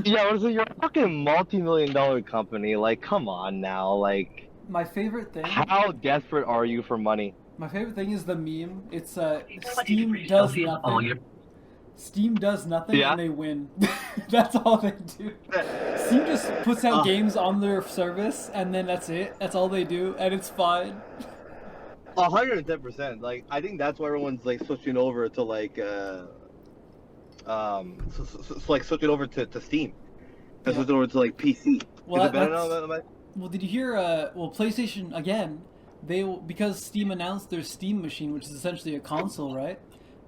Yeah, you're a fucking multi-million-dollar company. Like, come on now. Like, my favorite thing. How desperate are you for money? My favorite thing is the meme. It's Steam does nothing. Steam does nothing and they win. That's all they do. Steam just puts out games on their service and then that's it. That's all they do and it's fine. 110%. Like, I think that's why everyone's like switching over to like switching over to Steam. And switching over to like PC. Well, well, did you hear? Well, PlayStation again. Because Steam announced their Steam machine, which is essentially a console, right?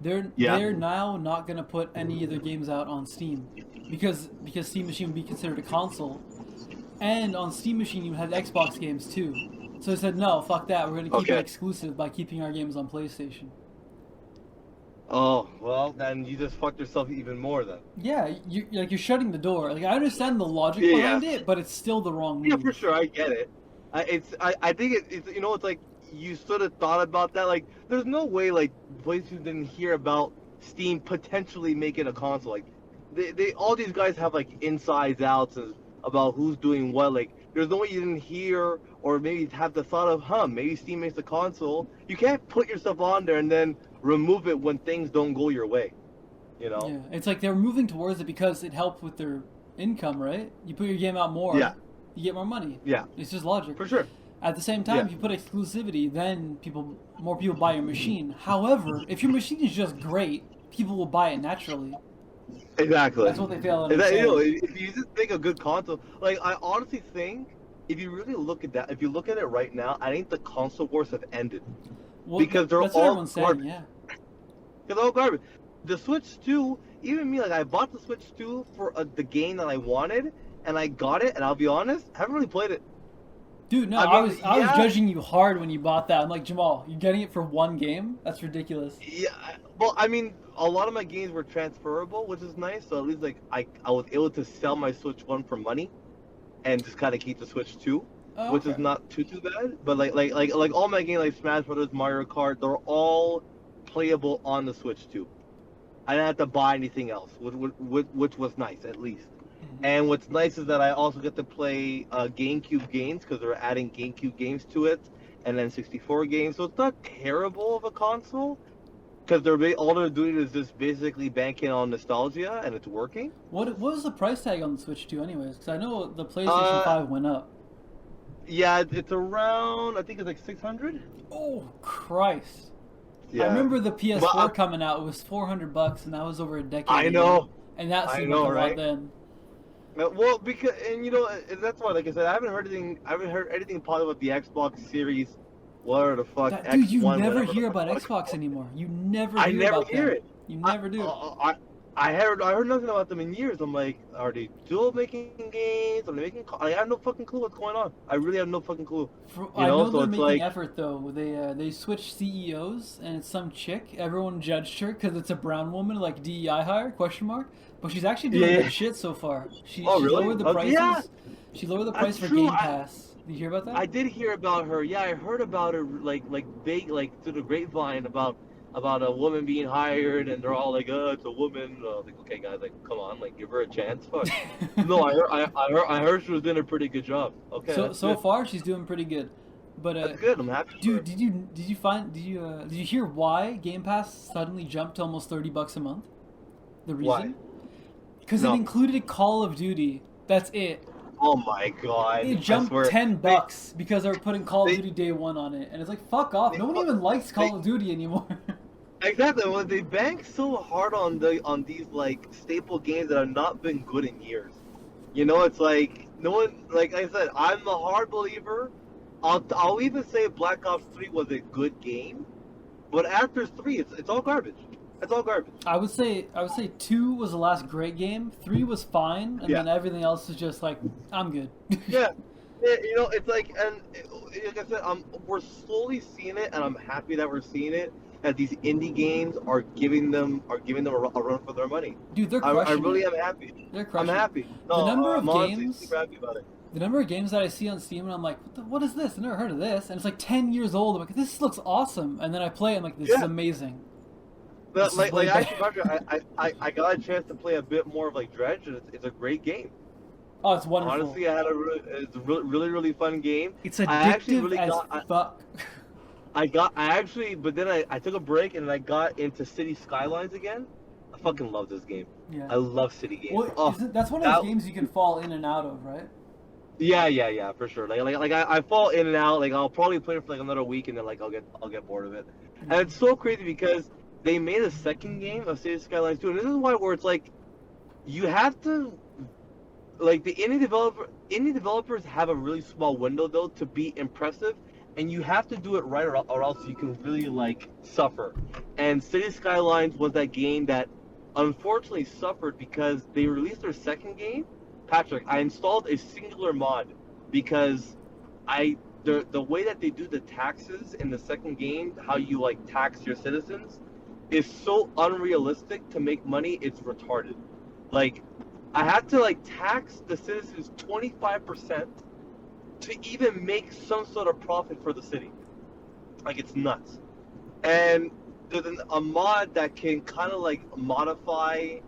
They're now not gonna put any of their games out on Steam because Steam machine would be considered a console, and on Steam machine you had Xbox games too. So they said no, fuck that. We're gonna keep it exclusive by keeping our games on PlayStation. Oh well, then you just fucked yourself even more then. Yeah, you're shutting the door. Like I understand the logic behind it, but it's still the wrong move. Yeah, for sure, I get it. I think it's it's like you sort of thought about that. Like, there's no way like PlayStation didn't hear about Steam potentially making a console. Like, they all these guys have like insides outs about who's doing what. Like, there's no way you didn't hear or maybe have the thought of, maybe Steam makes a console. You can't put yourself on there and then remove it when things don't go your way. Yeah, it's like they're moving towards it because it helped with their income, right? You put your game out more. Yeah. You get more money. Yeah. It's just logic. For sure. At the same time, if you put exclusivity, then more people buy your machine. However, if your machine is just great, people will buy it naturally. Exactly. That's what they fail to understand. If you just think a good console, like I honestly think, if you really look at that, if you look at it right now, I think the console wars have ended. Well, because they're that's all what everyone's saying, yeah. Because they're all garbage. The Switch 2, even me, like I bought the Switch 2 for the game that I wanted, and I got it, and I'll be honest, I haven't really played it. Dude, no, I was judging you hard when you bought that. I'm like, Jamal, you're getting it for one game? That's ridiculous. Yeah, well, I mean, a lot of my games were transferable, which is nice. So at least like I was able to sell my Switch 1 for money, and just kind of keep the Switch 2, which is not too bad. But like all my games, like Smash Brothers, Mario Kart, they're all playable on the Switch 2. I didn't have to buy anything else, which was nice at least. And what's nice is that I also get to play GameCube games because they're adding GameCube games to it, and then 64 games. So it's not terrible of a console because all they're doing is just basically banking on nostalgia, and it's working. What was the price tag on the Switch 2 anyways? Because I know the PlayStation 5 went up. Yeah, it's around, I think it's like 600. Oh Christ! Yeah. I remember the PS4 coming out. It was $400, and that was over a decade ago. I know. And that seemed like a lot then. Well, because that's why, like I said, I haven't heard anything positive about the Xbox Series. What the fuck? Dude, you X1, never whatever hear the about fuck. Xbox anymore. You never I hear never about hear them. it. You never do. I heard nothing about them in years. I'm like, are they still making games? Are they making? I have no fucking clue what's going on. I really have no fucking clue. I know so they're it's making like, effort though. They switched CEOs and it's some chick. Everyone judged her because it's a brown woman, like DEI hire ? But she's actually doing good shit so far. She really? lowered the prices. Yeah. She lowered the price That's for true. Game Pass. Did you hear about that? I did hear about her. Yeah, I heard about her like through the grapevine about a woman being hired, and they're all like, it's a woman. Like, okay, guys, like, come on, like, give her a chance. Fuck. No, I heard she was doing a pretty good job. Okay. So far, she's doing pretty good. But that's good. I'm happy. Dude, did you hear why Game Pass suddenly jumped to almost $30 a month? The reason? Why? Because it included Call of Duty. That's it. Oh my god. It jumped $10 because they're putting Call of Duty Day 1 on it, and it's like, fuck off. No one even likes Call of Duty anymore. Exactly. Well, they bank so hard on these like staple games that have not been good in years. It's like no one. Like I said, I'm a hard believer. I'll even say Black Ops 3 was a good game, but after 3, it's all garbage. It's all garbage. I would say 2 was the last great game. 3 was fine, and then everything else is just like, I'm good. Yeah, it's like, and like I said, we're slowly seeing it, and I'm happy that we're seeing it. That these indie games are giving them a run for their money. Dude, they're crushing I really it. am happy. They're crushing I'm happy. No, the number of honestly games. super happy about it. The number of games that I see on Steam, and I'm like, what is this? I never heard of this. And it's like 10 years old. I'm like, this looks awesome. And then I play it, I'm like, this is amazing. But like I got a chance to play a bit more of like Dredge, and it's a great game. Oh, it's wonderful. Honestly, it's a really fun game. It's addictive as fuck. But then I took a break and I got into City Skylines again. I fucking love this game. Yeah. I love city games. Well, that's one of those games you can fall in and out of, right? Yeah, for sure. Like I fall in and out. Like I'll probably play it for like another week, and then like I'll get bored of it. And it's so crazy because they made a second game of City Skylines 2, and this is where it's like you have to, like, the indie developers have a really small window though to be impressive, and you have to do it right or else you can really like suffer. And City Skylines was that game that unfortunately suffered because they released their second game. Patrick, I installed a singular mod because the way that they do the taxes in the second game, how you like tax your citizens, is so unrealistic to make money. It's retarded. Like, I had to like tax the citizens 25% to even make some sort of profit for the city. Like, it's nuts. And there's a mod that can kind of like modify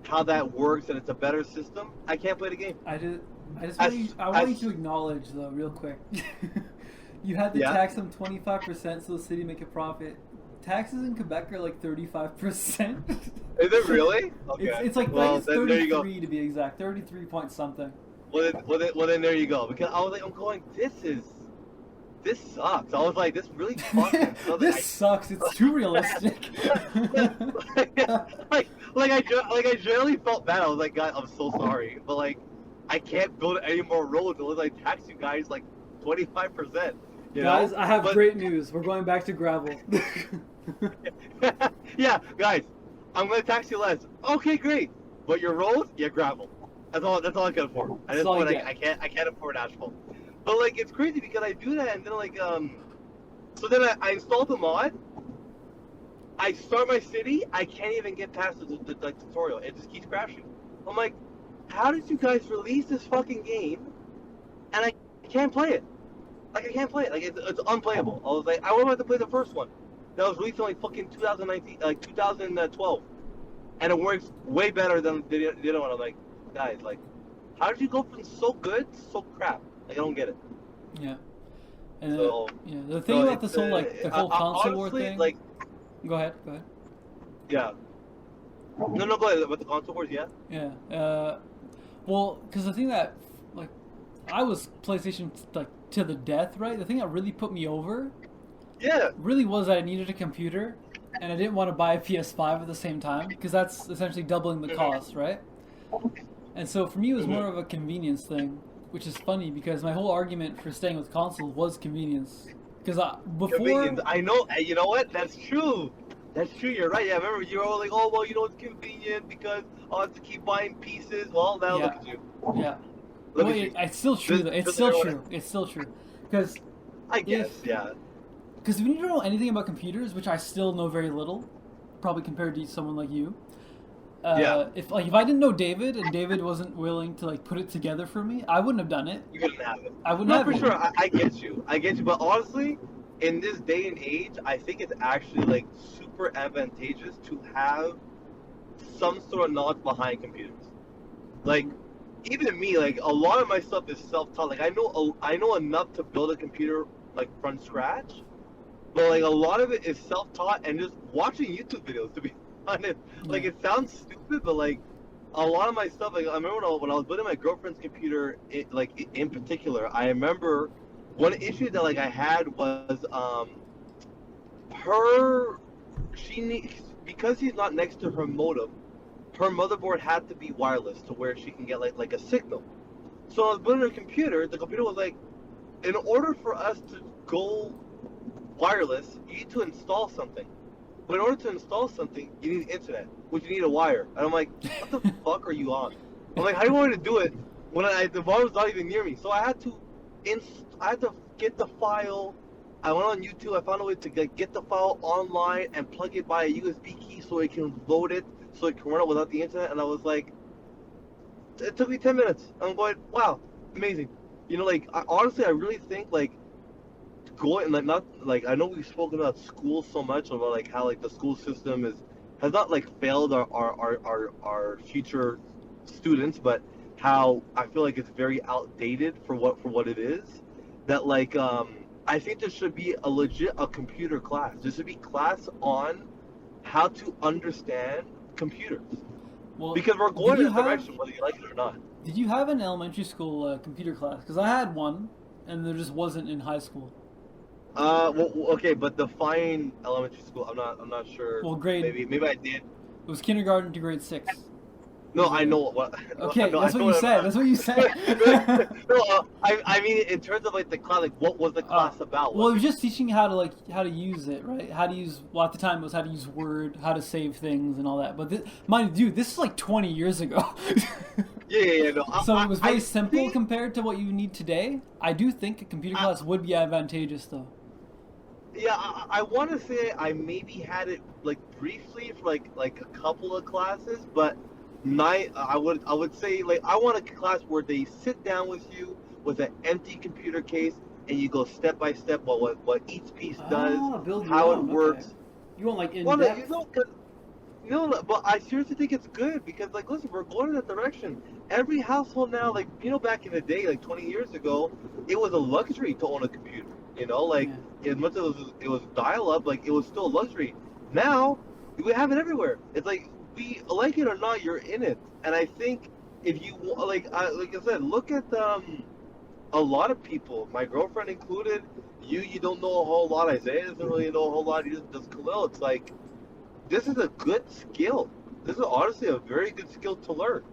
how that works, and it's a better system. I can't play the game. I want you to acknowledge though, real quick. You had to tax them 25% so the city make a profit. Taxes in Quebec are like 35%. Is it really? Okay. It's like well, 33 to be exact. 33 point something. Well, then there you go. Because I was like, I'm going, this sucks. I was like, this really fucks. This sucks. It's too realistic. I generally felt bad. I was like, God, I'm so sorry, but like, I can't build any more roads unless I tax you guys like 25%. Guys, I have great news. We're going back to gravel. Yeah, guys, I'm gonna tax you less. Okay, great. But your roads, gravel. That's all I can afford. At this point, I can't afford asphalt. But like, it's crazy because I do that, and then like so then I install the mod. I start my city. I can't even get past the tutorial. It just keeps crashing. I'm like, how did you guys release this fucking game, and I can't play it? Like, I can't play it. Like, it's unplayable. I was like, I wanted to play the first one. That was released in like fucking 2019, like 2012, and it works way better than the other one. I'm like, guys, like, how did you go from so good to so crap? Like, I don't get it. Yeah. And so, the thing about this whole like the whole console war thing. Like, go ahead. Yeah. No, go ahead. About the console wars, yeah. Yeah. Well, because the thing that like I was PlayStation like to the death, right? The thing that really put me over. Yeah. Really was that I needed a computer, and I didn't want to buy a PS5 at the same time because that's essentially doubling the cost, right? And so for me, it was more of a convenience thing, which is funny because my whole argument for staying with consoles was convenience. Because before, convenience. I know. You know what? That's true. That's true. You're right. Yeah, I remember you were all like, "Oh, well, you know, it's convenient because I'll have to keep buying pieces." Well, now look at you. Yeah. Look Well, at you. it's still true. Though. It's still true. It's still true. Because I guess, yeah. Because if you don't know anything about computers, which I still know very little, probably compared to someone like you. If I didn't know David and David wasn't willing to like put it together for me, I wouldn't have done it. You couldn't have it. I wouldn't No, have for it. sure. I get you. I get you. But honestly, in this day and age, I think it's actually like super advantageous to have some sort of knowledge behind computers. Like, even me, like a lot of my stuff is self-taught. Like I know enough to build a computer like from scratch, but like a lot of it is self-taught and just watching YouTube videos. To be honest, like it sounds stupid, but like a lot of my stuff. Like I remember when I was building my girlfriend's computer, in particular, I remember one issue that like I had was because she's not next to her modem, her motherboard had to be wireless to where she can get like a signal. So I was building her computer. The computer was like, in order for us to go wireless, you need to install something. But in order to install something, you need internet, which you need a wire. And I'm like, what the fuck are you on? I'm like, how do you want me to do it when the volume's not even near me? So I had to get the file. I went on YouTube. I found a way to get the file online and plug it by a USB key so it can load it, so it can run it without the internet. And I was like, it took me 10 minutes. I'm going, wow, amazing. You know, like honestly, I really think like going like not like I know we've spoken about school so much about like how like the school system has not like failed our future students, but how I feel like it's very outdated for what it is. That like I think there should be a computer class. There should be class on how to understand computers. Well, because we're going in that direction, whether you like it or not. Did you have an elementary school computer class? Because I had one, and there just wasn't in high school. Well, okay, but define elementary school. I'm not sure. Well, maybe I did. It was kindergarten to grade 6. No, I know what. Okay, no, that's what you said. That's what you said. No, I mean in terms of like the class, like what was the class about? Well, it was just teaching how to use it, right? How to use. Well, at the time it was how to use Word, how to save things, and all that. But mind you, this is like 20 years ago. Yeah. No, so it was very simple compared to what you need today. I do think a computer class would be advantageous, though. Yeah, I want to say I maybe had it like briefly for like a couple of classes, but I would say like I want a class where they sit down with you with an empty computer case and you go step by step what each piece does, how it works. Okay. You want like in depth? But I seriously think it's good because like listen, we're going in that direction. Every household now, like back in the day, like 20 years ago, it was a luxury to own a computer. As much as it was dial-up, like it was still a luxury. Now we have it everywhere. It's like we like it or not, you're in it. And I think if you like I said, look at a lot of people, my girlfriend included. You don't know a whole lot. Isaiah doesn't really know a whole lot. He does Khalil. It's like this is a good skill. This is honestly a very good skill to learn.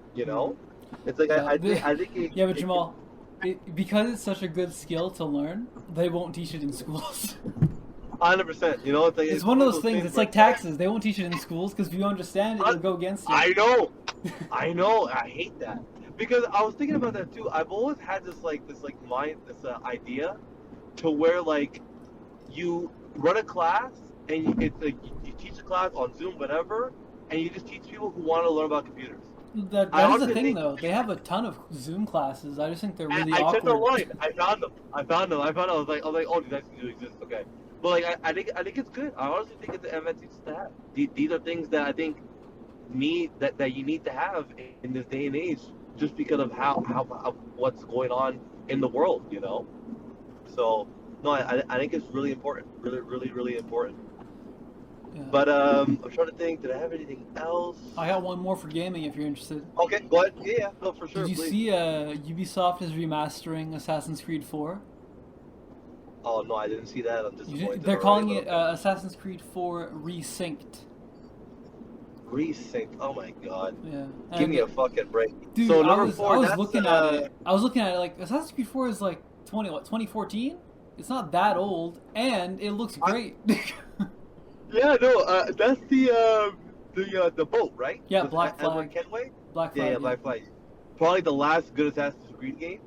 It's like I think. But Jamal. Because it's such a good skill to learn, they won't teach it in schools. 100%. It's one of those things. It's like taxes. They won't teach it in schools because if you understand it, you'll go against it. I know. I hate that because I was thinking about that too. I've always had this idea to where like you run a class and it's like you teach a class on Zoom, whatever, and you just teach people who want to learn about computers. That is the thing, though. They have a ton of Zoom classes. I just think they're really awkward. I checked online. I found them. I was like, oh, these actually do exist. Okay, but like, I think it's good. I honestly think it's an advantage to have. These are things that I think that you need to have in this day and age, just because of how what's going on in the world. So no, I think it's really important. Really important. Yeah. But I'm trying to think. Did I have anything else? I got one more for gaming if you're interested. Okay, go ahead. Yeah, no, for sure. Did you see Ubisoft is remastering Assassin's Creed 4? Oh no, I didn't see that. I'm disappointed. They're calling it Assassin's Creed 4 Resynced. Grease sync. Oh my god. Yeah. Give me a fucking break. Dude, So I number was, 4, I was that's, looking at it. I was looking at it like Assassin's Creed 4 is like 2014? It's not that old, and it looks great. Yeah, no, that's the boat, right? Yeah, With Black Edward Flag. Kenway? Black Flag. Yeah, Black Flag. Probably the last good Assassin's Creed game.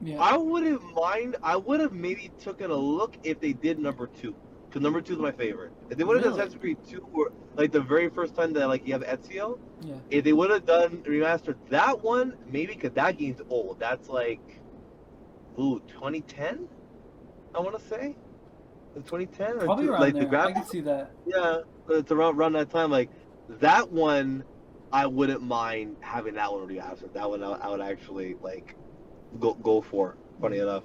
Yeah. I wouldn't mind. I would have maybe taken a look if they did number 2, because number 2 is my favorite. If they would have done Assassin's Creed 2, or like the very first time that like you have Ezio, Yeah. if they would have done remastered that one, maybe because that game's old. That's like, 2010. I want to say, 2010 or Probably around like there. the graphics. I can see that. Yeah, it's around that time. Like that one, I wouldn't mind having that one remastered. That one I would actually like go for. Funny enough.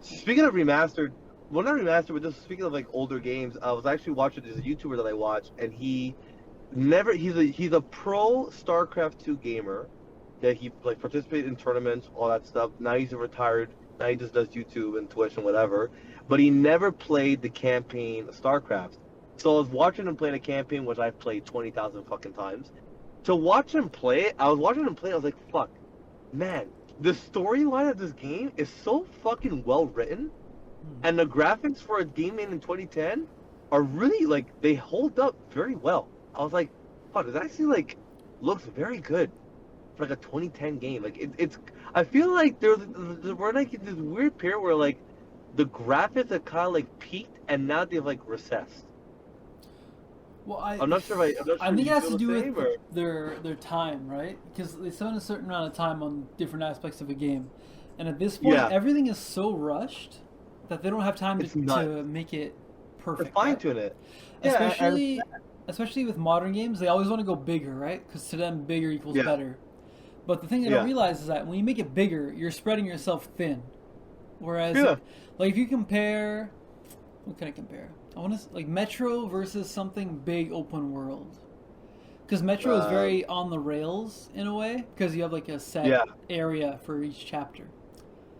Speaking of remastered, well not remastered, but just speaking of like older games, I was actually watching this YouTuber that I watch, and he's a pro StarCraft 2 gamer. That he like participated in tournaments, all that stuff. Now he's retired. Now he just does YouTube and Twitch and whatever. But he never played the campaign of StarCraft. So I was watching him play the campaign, which I've played 20,000 fucking times. To watch him play it, I was like, fuck, man, the storyline of this game is so fucking well written, and the graphics for a game made in 2010 are really like they hold up very well. I was like, fuck, it actually like looks very good for like a 2010 game. Like it's, I feel like we're like in this weird period where like the graphics have kind of like peaked and now they've like recessed. Well, I'm not sure if I think it you has feel to do the same, with or... their time, right? Because they spend a certain amount of time on different aspects of a game, and at this point, everything is so rushed that they don't have time to make it perfect. Fine tune it, especially with modern games, they always want to go bigger, right? Because to them, bigger equals better. But the thing they don't realize is that when you make it bigger, you're spreading yourself thin. Whereas, like if you compare, what can I compare? I want to like Metro versus something big open world. Because Metro is very on the rails in a way, because you have like a set area for each chapter.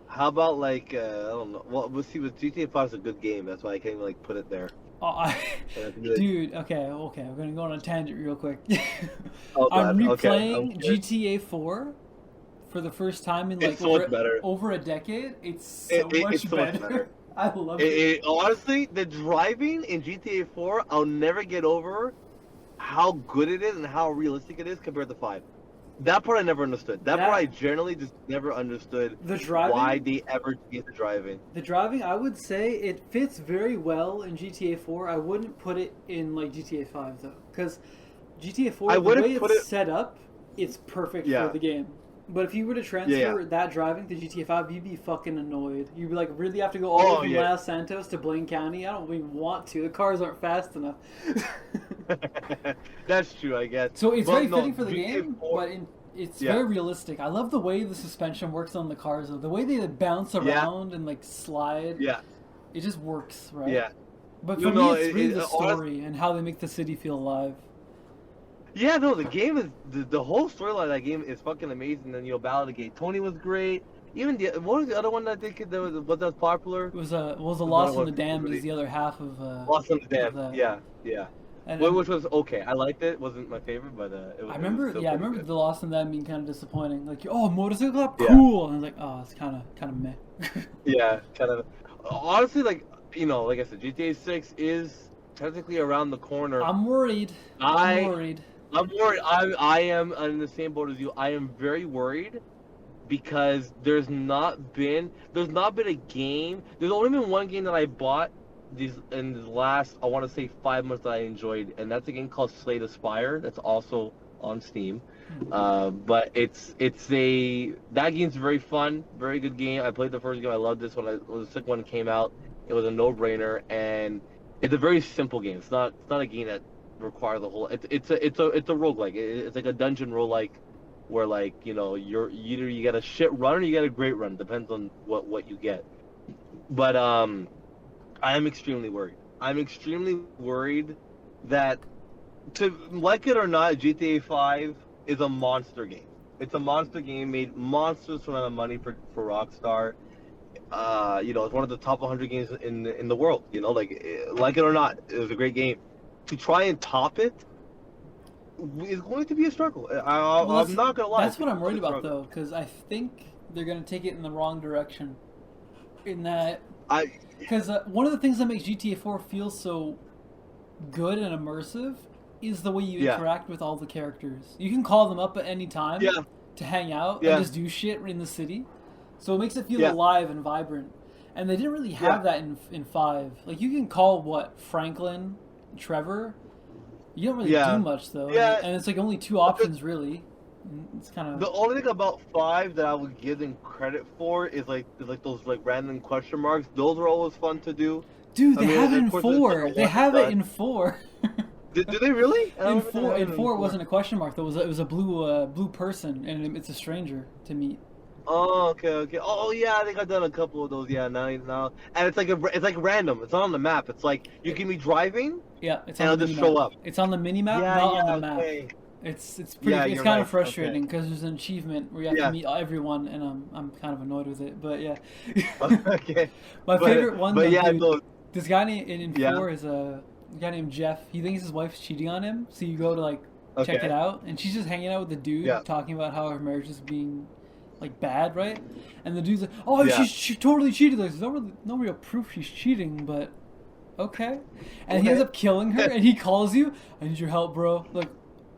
How about like I don't know. Well, we'll see. With GTA 5 is a good game. That's why I can't even like put it there. Dude, okay. I'm gonna go on a tangent real quick. Oh, I'm replaying GTA 4 for the first time in like over a decade. It's so much better. I love it. Honestly, the driving in GTA 4, I'll never get over how good it is and how realistic it is compared to 5. That part I never understood. That part I generally just never understood. The driving, why they ever get the driving. The driving, I would say it fits very well in GTA 4. I wouldn't put it in like GTA 5 though, because GTA 4, the way it's set up, it's perfect for the game. But if you were to transfer that driving to GTA 5, you'd be fucking annoyed. You'd be like, really have to go all the way from Los Santos to Blaine County? I don't even want to. The cars aren't fast enough. That's true, I guess. So it's very fitting for the game, but it's very realistic. I love the way the suspension works on the cars, though. The way they bounce around and like slide. Yeah. It just works, right? Yeah. But for me, it's really the story and how they make the city feel alive. Yeah, no, the game is the whole storyline of that game is fucking amazing. And Battle of the Gate Tony was great. Even what was the other one that was popular? It was the Lost in the Damned is the other half of Lost in the Damned. Yeah. Which was okay. I liked it. Wasn't my favorite, but it was. I remember the Lost in the Damned being kind of disappointing. Like, motorcycle club, cool, and I was like, oh, it's kind of meh. Yeah, kind of. Honestly, like like I said, GTA 6 is technically around the corner. I'm worried. I'm worried. I am in the same boat as you. I am very worried because there's not been a game. There's only been one game that I bought in the last, I want to say 5 months that I enjoyed, and that's a game called Slay the Spire. That's also on Steam. But that game's very fun, very good game. I played the first game. I loved this one. The second one came out. It was a no-brainer, and it's a very simple game. It's not a game that require the whole. It's a roguelike. It's like a dungeon roguelike, where like you're either you get a shit run or you get a great run. Depends on what you get. But I am extremely worried. I'm extremely worried that, to like it or not, GTA 5 is a monster game. It's a monster game, made monstrous amount of money for Rockstar. It's one of the top 100 games in the world. Like it or not, it was a great game. To try and top it is going to be a struggle. Well, I'm not gonna lie. That's what I'm worried It's a about, struggle. though, because I think they're gonna take it in the wrong direction. In that, because one of the things that makes GTA 4 feel so good and immersive is the way you interact with all the characters. You can call them up at any time to hang out and just do shit in the city, so it makes it feel alive and vibrant. And they didn't really have that in 5. Like, you can call Franklin, Trevor. You don't really do much though, and it's like only 2 options really. It's kind of the only thing about 5 that I would give them credit for is like those like random question marks. Those are always fun to do. Dude, they have it in 4. They have it in 4. Do they really? In 4, it wasn't a question mark. It was a blue person, and it's a stranger to meet. Oh, okay. Oh, yeah, I think I've done a couple of those. Yeah, now, and it's like random. It's not on the map. It's like you can be driving. Yeah, it's on the mini-map. Show up. It's on the mini map, not on the map. It's pretty. It's kind of frustrating because there's an achievement where you have to meet everyone, and I'm kind of annoyed with it. But yeah. Okay. My favorite one. But yeah, this guy in 4 is a guy named Jeff. He thinks his wife's cheating on him, so you go to check it out, and she's just hanging out with the dude talking about how her marriage is being bad, right? And the dude's like, "Oh, she totally cheated." Like, there's no real proof she's cheating, but okay. And he ends up killing her, and he calls you, "I need your help, bro." Like,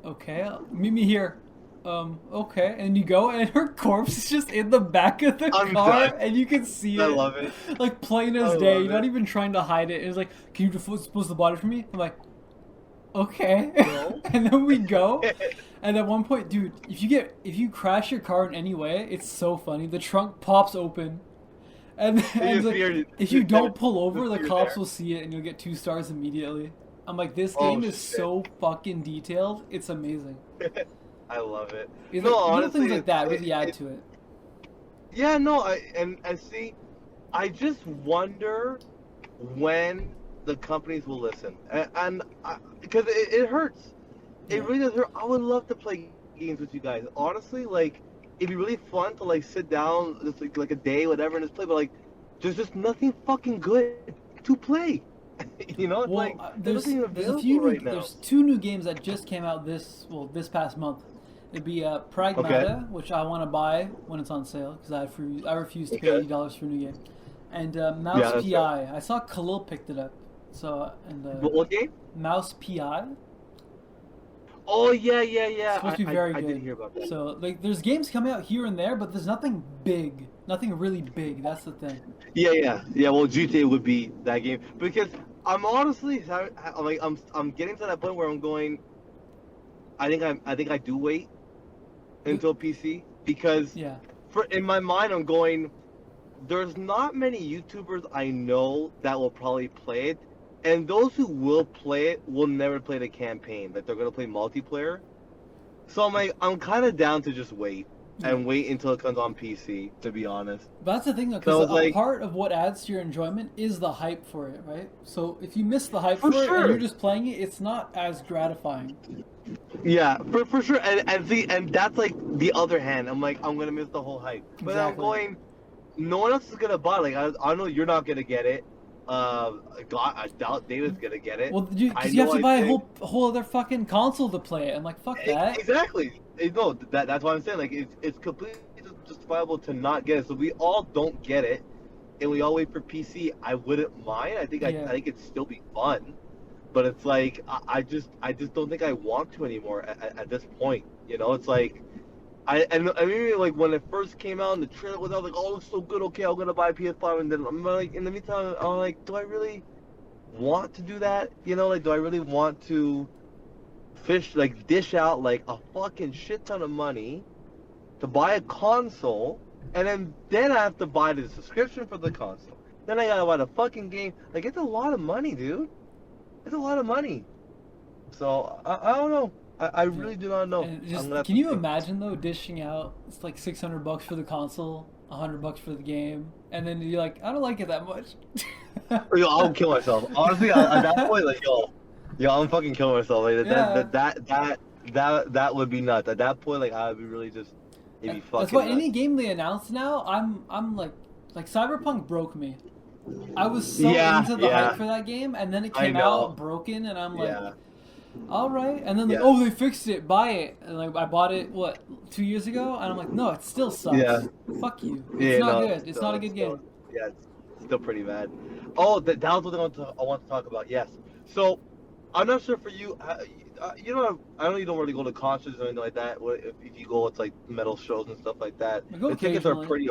okay, meet me here. Okay. And you go, and her corpse is just in the back of the car, and you can see it. I love it. Like, plain as day. You're not even trying to hide it. It's like, "Can you dispose the body for me?" I'm like, okay. No. And then we go. And at one point, dude, if you crash your car in any way, it's so funny. The trunk pops open, and if you don't pull over, the cops will see it, and you'll get 2 stars immediately. I'm like, this game is so fucking detailed. It's amazing. I love it. It's honestly, things like that really add to it. Yeah, no, and see, I just wonder when the companies will listen, and because it hurts. It really does hurt. I would love to play games with you guys. Honestly, it'd be really fun to sit down just like a day, whatever, and just play. But there's just nothing fucking good to play. You know, there's a few there's 2 new games that just came out this past month. It'd be Pragmata, which I want to buy when it's on sale because I refuse to pay $80 for a new game, and Mouse PI. I saw Khalil picked it up. So what game? Mouse PI. Oh yeah. It's supposed to be very good. I did hear about that. So there's games coming out here and there, but there's nothing big, nothing really big. That's the thing. Yeah. Well, GTA would be that game because I'm honestly I'm getting to that point where I'm going. I think I do wait until PC because in my mind I'm going. There's not many YouTubers I know that will probably play it. And those who will play it will never play the campaign. They're gonna play multiplayer. So I'm kind of down to just wait and wait until it comes on PC. To be honest. But that's the thing, though, because a part of what adds to your enjoyment is the hype for it, right? So if you miss the hype for it and you're just playing it, it's not as gratifying. Yeah, for sure. And that's the other hand. I'm gonna miss the whole hype. But I'm going. No one else is gonna buy it. I know you're not gonna get it. I doubt David's gonna get it. Well, because you have to buy a whole other fucking console to play it. I'm like, fuck that. Exactly. No, that's why I'm saying it's completely justifiable to not get it. So we all don't get it, and we all wait for PC. I wouldn't mind. I think it'd still be fun, but it's I just don't think I want to anymore at this point. You know, it's I mean, when it first came out and the trailer was out, oh, it's so good, okay, I'm gonna buy a PS5, and then I'm in the meantime, I'm do I really want to do that? You know, do I really want to dish out a fucking shit ton of money to buy a console, and then I have to buy the subscription for the console. Then I gotta buy the fucking game. It's a lot of money, dude. It's a lot of money. So I don't know. I really do not know. Can you imagine though dishing out it's $600 for the console, $100 for the game, and then you're like, I don't like it that much. Yo, I'll kill myself. Honestly, at that point, yo, I'm fucking killing myself. That would be nuts. At that point, I would be really just it'd be fucking. That's why nuts. any game they announce now, I'm like Cyberpunk broke me. I was so into the hype for that game, and then it came out broken, and I'm like. All right, and then like, Yeah. oh, they fixed it, buy it. And like, I bought it 2 years ago, and I'm like, no, it still sucks. Yeah. Fuck you. It's Yeah, not no, good. It's not a good still, game. yeah, it's still pretty bad. Oh, that was what I want to talk about. Yes. So, I'm not sure for you. You know, I know you don't really go to concerts or anything like that. If you go, it's like metal shows and stuff like that. I go The tickets are occasionally.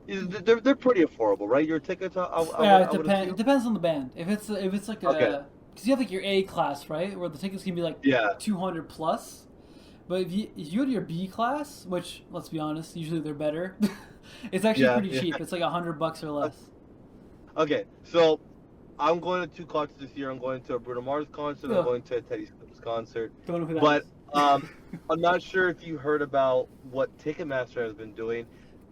pretty. They're pretty affordable, right? Your tickets, Yeah, I would assume. it depends on the band. If it's like Okay. because you have like your A class, right, where the tickets can be like Yeah. 200 plus. But if you go to your B class, which let's be honest, usually they're better, it's actually Yeah, pretty yeah. cheap. It's like $100 or less. Okay, so I'm going to 2 concerts this year. I'm going to a Bruno Mars concert. Ugh. I'm going to a Teddy Swims concert. Don't know who that But is. I'm not sure if you heard about what Ticketmaster has been doing.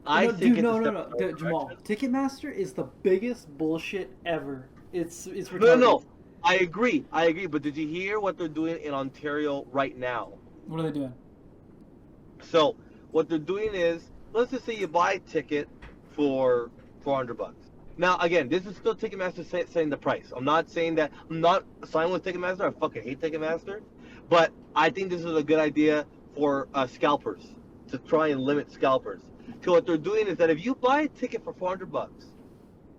I No, think dude, it's a step no, in the right Jamal. direction. Ticketmaster is the biggest bullshit ever. It's retarded. No. I agree. But did you hear what they're doing in Ontario right now? What are they doing? So what they're doing is, let's just say you buy a ticket for $400. Now again, this is still Ticketmaster saying the price. I'm not saying that I'm not signing with Ticketmaster. I fucking hate Ticketmaster, but I think this is a good idea for scalpers to try and limit scalpers. So what they're doing is that if you buy a ticket for $400,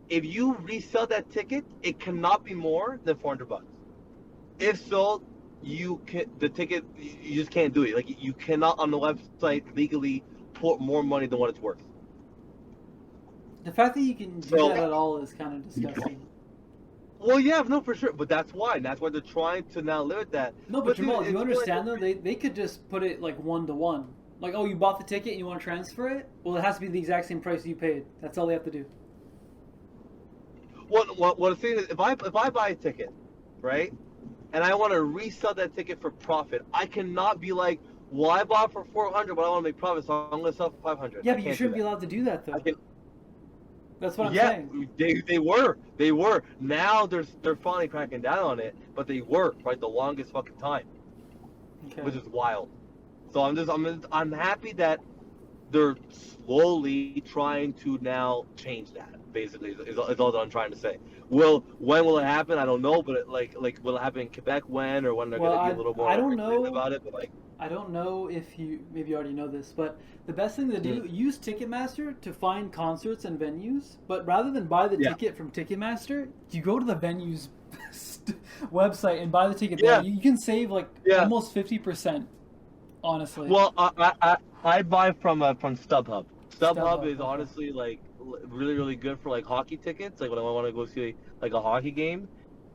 if you resell that ticket, it cannot be more than $400. If so, you just can't do it. Like you cannot on the website legally put more money than what it's worth. The fact that you can do So- that at all is kind of disgusting. Well, yeah, no, for sure, but that's why they're trying to now limit that. No, but Jamal, dude, you it's understand like- though? They could just put it like 1-to-1. Like, oh, you bought the ticket and you want to transfer it? Well, it has to be the exact same price you paid. That's all they have to do. What I'm saying is, if I buy a ticket, right, and I want to resell that ticket for profit, I cannot be like, well, I bought it for $400, but I want to make profit, so I'm going to sell it for $500. Yeah, I but you can't shouldn't do be that. allowed to do that though. I can, That's what I'm yeah, saying. they were. Now they're finally cracking down on it, but they were right the longest fucking time, Okay. which is wild. So I'm happy that they're slowly trying to now change that. Basically, is all that I'm trying to say. When will it happen? I don't know, but will it happen in Quebec when, or when they're Well, going to be a little more I don't regulated know. about it? But like, I don't know if maybe you already know this, but the best thing to do, use Ticketmaster to find concerts and venues, but rather than buy the Yeah. ticket from Ticketmaster, you go to the venue's website and buy the ticket Yeah. there. You can save like Yeah. almost 50%, honestly. well, I buy from StubHub. StubHub StubHub, is okay. honestly like really really good for like hockey tickets. Like when I want to go see like a hockey game,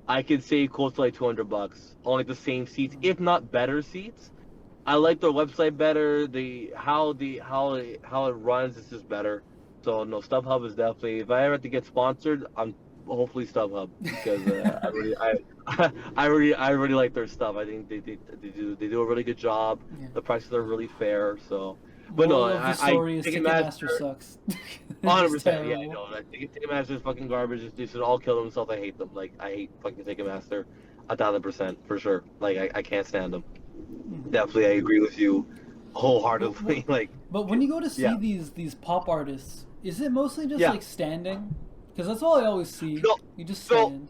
I could save close to like $200 on like the same seats, if not better seats. I like their website better. How it runs is just better. So no, StubHub is definitely. If I ever have to get sponsored, I'm hopefully StubHub because I really like their stuff. I think they do a really good job. Yeah. The prices are really fair. So, but no, Moral of the story is Ticketmaster sucks. 100%. It's Yeah, I know. I think Ticketmaster is fucking garbage. They should all kill themselves. I hate them. Like I hate fucking Ticketmaster, 1,000% for sure. Like I can't stand them. Definitely, I agree with you wholeheartedly. Like, But when you go to see Yeah. these pop artists, is it mostly just Yeah. like standing? Because that's all I always see. No, You just so stand.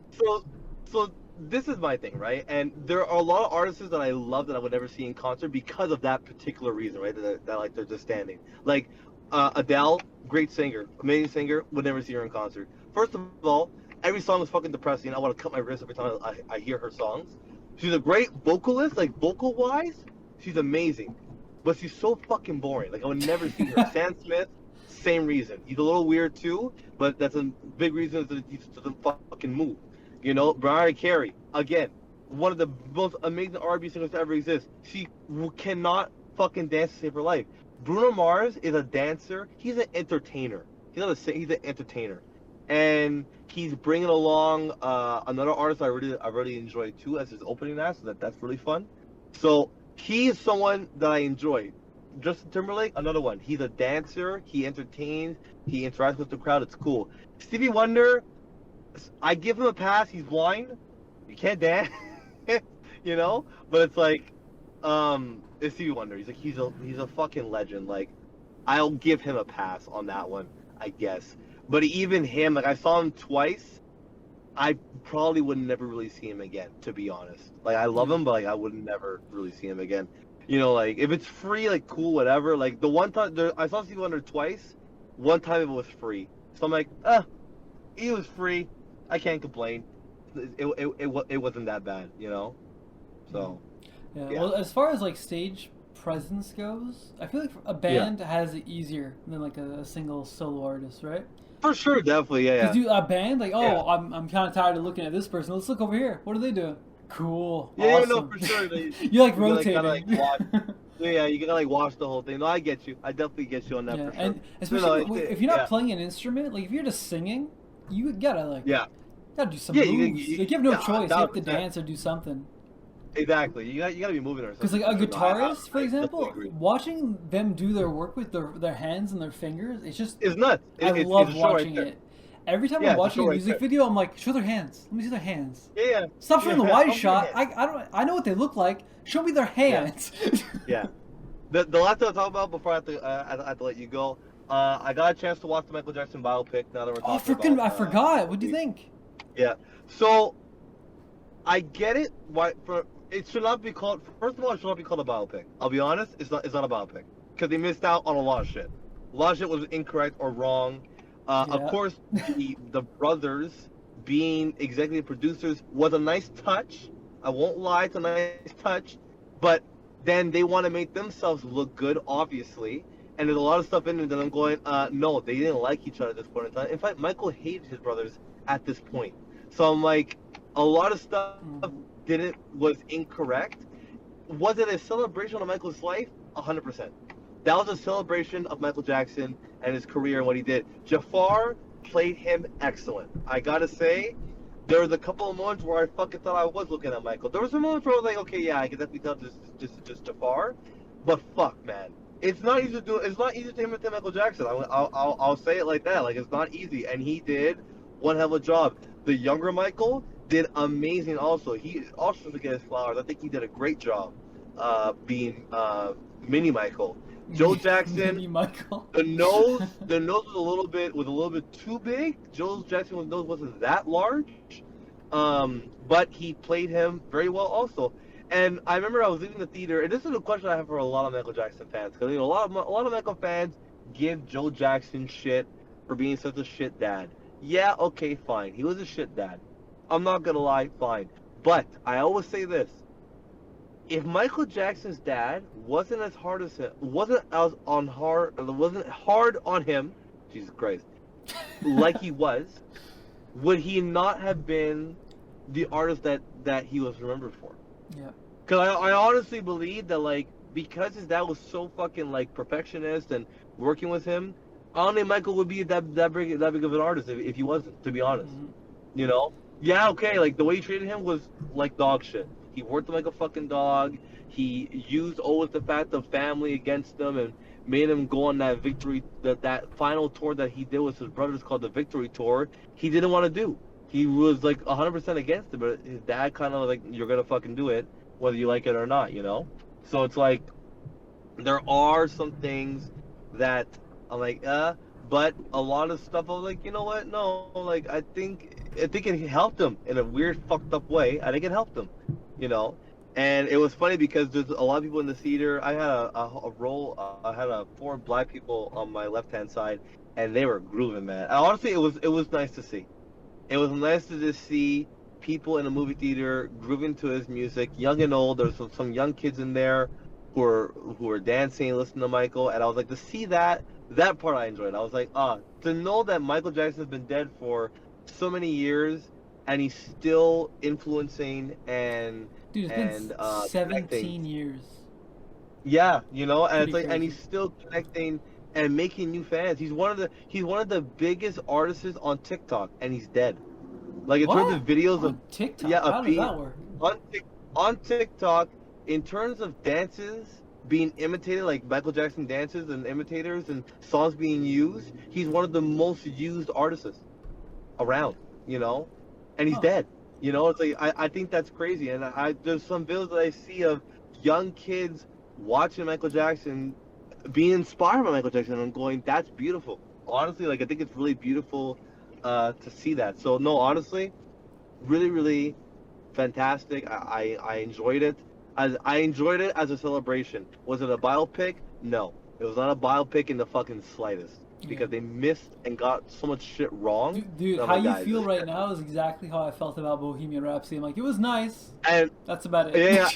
so this is my thing, right? And there are a lot of artists that I love that I would never see in concert because of that particular reason, right? That like they're just standing. Like Adele, great singer, amazing singer, would never see her in concert. First of all, every song is fucking depressing. I want to cut my wrist every time I hear her songs. She's a great vocalist, like vocal wise, she's amazing, but she's so fucking boring. Like I would never see her. Sam Smith, same reason. He's a little weird too, but that's a big reason that he doesn't fucking move. You know, Mariah Carey, again, one of the most amazing R&B singers to ever exist. She cannot fucking dance to save her life. Bruno Mars is a dancer. He's an entertainer. He's not a singer. He's an entertainer, and he's bringing along another artist I really enjoy too as his opening act. So that's really fun. So he is someone that I enjoy. Justin Timberlake, another one. He's a dancer. He entertains. He interacts with the crowd. It's cool. Stevie Wonder, I give him a pass. He's blind. He can't dance. You know? But it's like, it's Stevie Wonder. He's a fucking legend. Like, I'll give him a pass on that one, I guess. But even him, like I saw him twice, I probably would never really see him again, to be honest. Like, I love him, but like I would never really see him again. You know, like if it's free, like cool, whatever. Like the one time I saw Stevie Wonder twice. One time it was free, so I'm like, he was free. I can't complain. It wasn't that bad, you know. So. Yeah. Well, as far as like stage presence goes, I feel like a band has it easier than like a single solo artist, right? For sure, definitely, yeah. Because a band, like, I'm kind of tired of looking at this person. Let's look over here. What are they doing? Cool. Yeah, awesome. no, for sure. You like rotating. Gotta, like, watch. Yeah, you gotta like watch the whole thing. No, I get you. I definitely get you on that for sure. And especially if you're not playing an instrument, like if you're just singing, you gotta like gotta do some moves. You have no choice. You have to dance or do something. Exactly. You gotta be moving or something. Because like a guitarist, for example, watching them do their work with their hands and their fingers, it's nuts. I love watching it. Every time I'm watching a music video, I'm like, show their hands. Let me see their hands. Yeah. Stop showing the wide shot. I know what they look like. Show me their hands. Yeah. The last thing I'll talk about before I have to let you go. I got a chance to watch the Michael Jackson biopic. Now that we're talking about. I forgot. What do you think? Yeah. So, I get it. It should not be called. First of all, it should not be called a biopic. I'll be honest. It's not a biopic because they missed out on a lot of shit. A lot of shit was incorrect or wrong. Of course, the brothers being executive producers was a nice touch. I won't lie, it's a nice touch. But then they want to make themselves look good, obviously. And there's a lot of stuff in there that I'm going, no, they didn't like each other at this point in time. In fact, Michael hated his brothers at this point. So I'm like, a lot of stuff was incorrect. Was it a celebration of Michael's life? 100%. That was a celebration of Michael Jackson and his career and what he did. Jafar played him excellent. I gotta say, there was a couple of moments where I fucking thought I was looking at Michael. There was some moments where I was like, okay, yeah, I can definitely tell this is just Jafar. But fuck, man, it's not easy to do. It's not easy to imitate Michael Jackson. I'll say it like that. Like, it's not easy, and he did one hell of a job. The younger Michael did amazing. Also, he also to get his flowers. I think he did a great job being Mini Michael. Joe Jackson, Michael. the nose was a little bit too big. Joe Jackson's nose wasn't that large, but he played him very well also. And I remember I was leaving the theater, and this is a question I have for a lot of Michael Jackson fans, because a lot of Michael fans give Joe Jackson shit for being such a shit dad. Yeah, okay, fine, he was a shit dad. I'm not gonna lie, fine. But I always say this. If Michael Jackson's dad wasn't hard on him, Jesus Christ, like he was, would he not have been the artist that he was remembered for? Yeah. Because I honestly believe that, like, because his dad was so fucking like perfectionist and working with him, I don't think Michael would be that big of an artist if he wasn't, to be honest. Mm-hmm. You know? Yeah, okay, like the way he treated him was like dog shit. He worked him like a fucking dog. He used always the fact of family against him and made him go on that that final tour that he did with his brothers called the Victory Tour. He didn't want to do. He was like 100% against it, but his dad kind of like, you're gonna fucking do it, whether you like it or not, you know? So it's like, there are some things that I'm like, but a lot of stuff I was like, you know what? No, like I think it helped him in a weird, fucked up way. I think it helped him, you know? And it was funny because there's a lot of people in the theater. I had a row. I had 4 black people on my left-hand side, and they were grooving, man. And honestly, it was nice to see. It was nice to just see people in a movie theater grooving to his music, young and old. There's some young kids in there who were dancing, listening to Michael, and I was like, to see that part I enjoyed. I was like, to know that Michael Jackson's been dead for so many years, and he's still influencing and. Dude, it's been 17 years. Yeah, you know, and it's like, crazy. and he's still connecting and making new fans. He's one of the biggest artists on TikTok, and he's dead. Like in terms of videos on TikTok, how does that work? On TikTok, in terms of dances being imitated, like Michael Jackson dances and imitators and songs being used, he's one of the most used artists around. You know, and he's dead. You know, it's like, I think that's crazy. And there's some videos that I see of young kids watching Michael Jackson, being inspired by Michael Jackson, and I'm going, that's beautiful. Honestly, like, I think it's really beautiful to see that. So, no, honestly, really, really fantastic. I enjoyed it. I enjoyed it as a celebration. Was it a biopic? No, it was not a biopic in the fucking slightest. Because they missed and got so much shit wrong. Dude, how you feel right now is exactly how I felt about Bohemian Rhapsody. I'm like, it was nice. And that's about it. Yeah,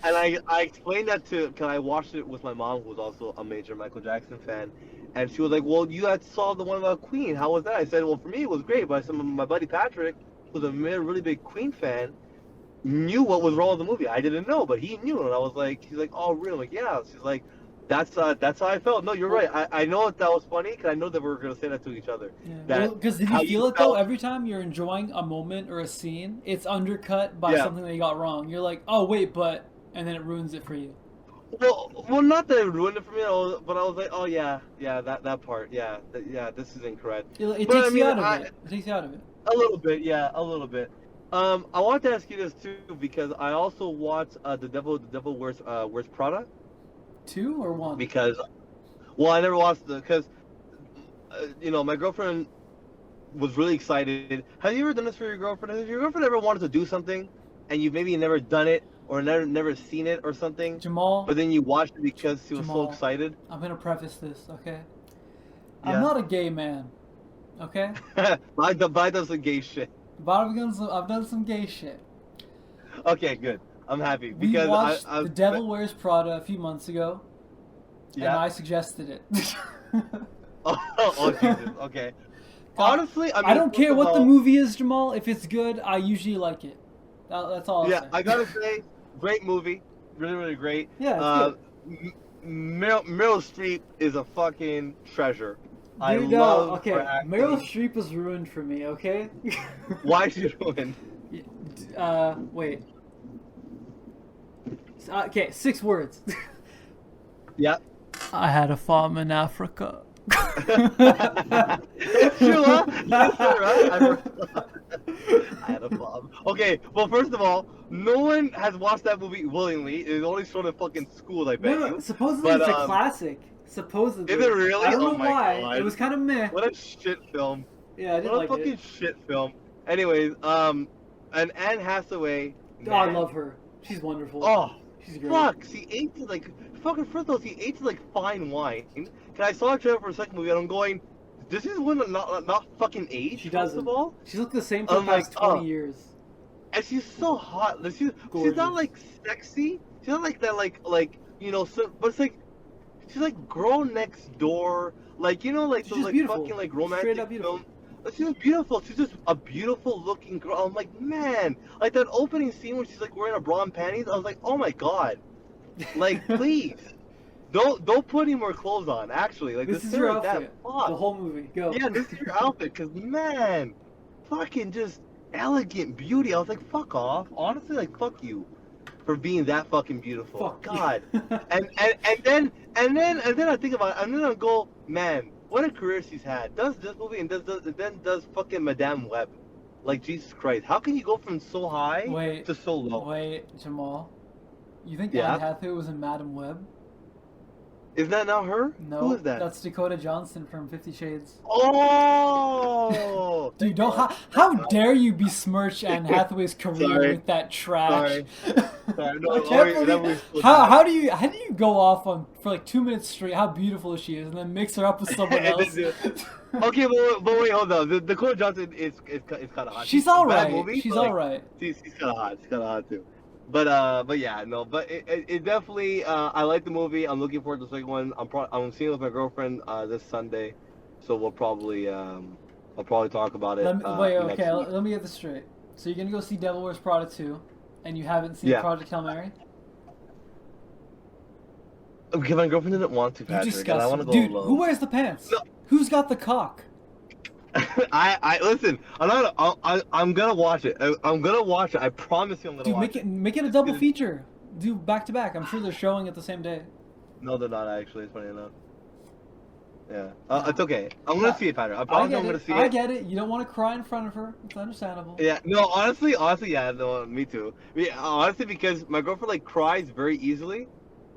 I explained that to, because I watched it with my mom, who was also a major Michael Jackson fan, and she was like, "Well, you had saw the one about Queen. How was that?" I said, "Well, for me, it was great." But I said, my buddy Patrick, who's a really big Queen fan, knew what was wrong with the movie. I didn't know, but he knew, and I was like, he's like, "Oh, really?" I'm like, yeah. She's like, that's how I felt. No, you're right. I know that was funny because I know that we were gonna say that to each other. Yeah. Because did you feel it though? Every time you're enjoying a moment or a scene, it's undercut by something that you got wrong. You're like, oh wait, but, and then it ruins it for you. Well, not that it ruined it for me, but I was like, oh yeah, that part, this is incorrect. It takes you out of it. It takes you out of it. A little bit, yeah, a little bit. I wanted to ask you this too because I also watched The Devil Wears Prada. 2 or 1? Because, well, I never watched because, my girlfriend was really excited. Have you ever done this for your girlfriend? Has your girlfriend ever wanted to do something, and you've maybe never done it or never seen it or something? Jamal. But then you watched it because she was so excited. I'm gonna preface this, okay? Yeah. I'm not a gay man, okay? I done some gay shit. But I've done some gay shit. Okay, good. I'm happy because we watched The Devil Wears Prada a few months ago, and I suggested it. oh Jesus! Okay. Honestly, I don't care what the movie is, Jamal. If it's good, I usually like it. That's all. Yeah, I gotta say, great movie, really, really great. Yeah, it's good. Meryl Streep is a fucking treasure. Dude, Meryl Streep was ruined for me. Okay. Why is she ruined? Wait. Okay, 6 words. Yeah. I had a farm in Africa. It's true, huh? That's true, right? I had a farm. Okay, well, first of all, no one has watched that movie willingly. It's only shown in fucking school, I bet you. Supposedly it's a classic. Supposedly. Is it really? I don't know why. God. It was kind of meh. What a shit film. Yeah, I didn't like it. What a fucking shit film. Anyways, and Anne Hathaway. Oh, I love her. She's wonderful. Oh. She's great. Fuck, she aged like fucking. First of all, she aged like fine wine. Cause I saw her trailer for a second movie, and I'm going, "This is woman not fucking age." She doesn't. First of all, she looked the same for the past 20 years. And she's so hot. She's not like sexy. She's not like that. Like So, but it's like she's like girl next door. Like like she's those like beautiful. fucking like romantic films. She's beautiful. She's just a beautiful looking girl. I'm like, man, like that opening scene where she's like wearing a bra and panties. I was like, oh my god, like please, don't put any more clothes on. Actually, like this is your outfit. The whole movie. Go. Yeah, this is your outfit. Cause man, fucking just elegant beauty. I was like, fuck off. Honestly, like fuck you for being that fucking beautiful. Fuck God. and then I think about it, and then I go, man. What a career she's had. Does this movie and then does fucking Madame Web. Like, Jesus Christ. How can you go from so high to so low? Wait, Jamal. You think Anne Hathaway was in Madame Web? Is that not her? No. Who is that? That's Dakota Johnson from 50 Shades. Oh! Dude, how dare you besmirch Anne Hathaway's career with that trash? Sorry. No, how do you go off on for like 2 minutes straight how beautiful she is and then mix her up with someone else? Okay, but wait, hold on. The Dakota Johnson is kind of hot. She's alright. She's alright. She's kind of hot. She's kind of hot too. But yeah, no. But it definitely. I like the movie. I'm looking forward to the second one. I'm seeing it with my girlfriend this Sunday, so we'll probably I'll probably talk about it. Next week. Let me get this straight. So you're gonna go see Devil Wears Prada 2, and you haven't seen Project Hail Mary? Okay, my girlfriend didn't want to, Patrick. Disgusting. I want to go Dude, alone. who wears the pants? No. Who's got the cock? I listen. I'm gonna watch it. I'm gonna watch it. I promise you, I'm gonna watch it. Make it a double feature. Do back to back. I'm sure they're showing it the same day. No, they're not actually. It's funny enough. Yeah, it's okay. I'm gonna see it, Patrick. I promise I'm gonna see it. I get it. You don't want to cry in front of her. It's understandable. Yeah. No, honestly, yeah. No, me too. Yeah, honestly, because my girlfriend like cries very easily,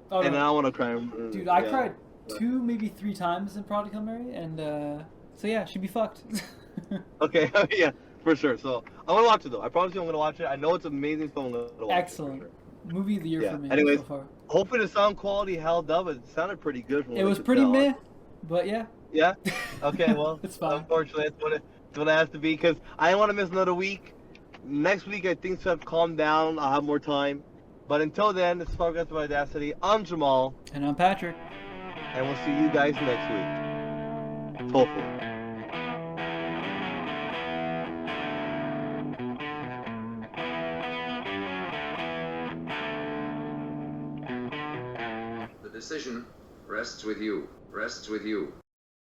and I want to cry. Dude, I cried 2, maybe 3 times in Project Hail Mary, and so yeah, she'd be fucked. Okay. Yeah. For sure. So I'm gonna watch it though. I promise you, I'm gonna watch it. I know it's amazing, so I'm gonna watch Excellent. it. Movie of the year Yeah. for me Anyways, so far. hopefully the sound quality held up. It sounded pretty good. From It what was I could pretty tell. meh, but yeah. Yeah. Okay. Well, It's fine. unfortunately, it's what it has to be because I didn't want to miss another week. Next week, I think have calmed down. I'll have more time. But until then, this is Flabbergasted by Audacity. I'm Jamal, And I'm Patrick. and we'll see you guys next week. Hopefully. The decision rests with you. Rests with you.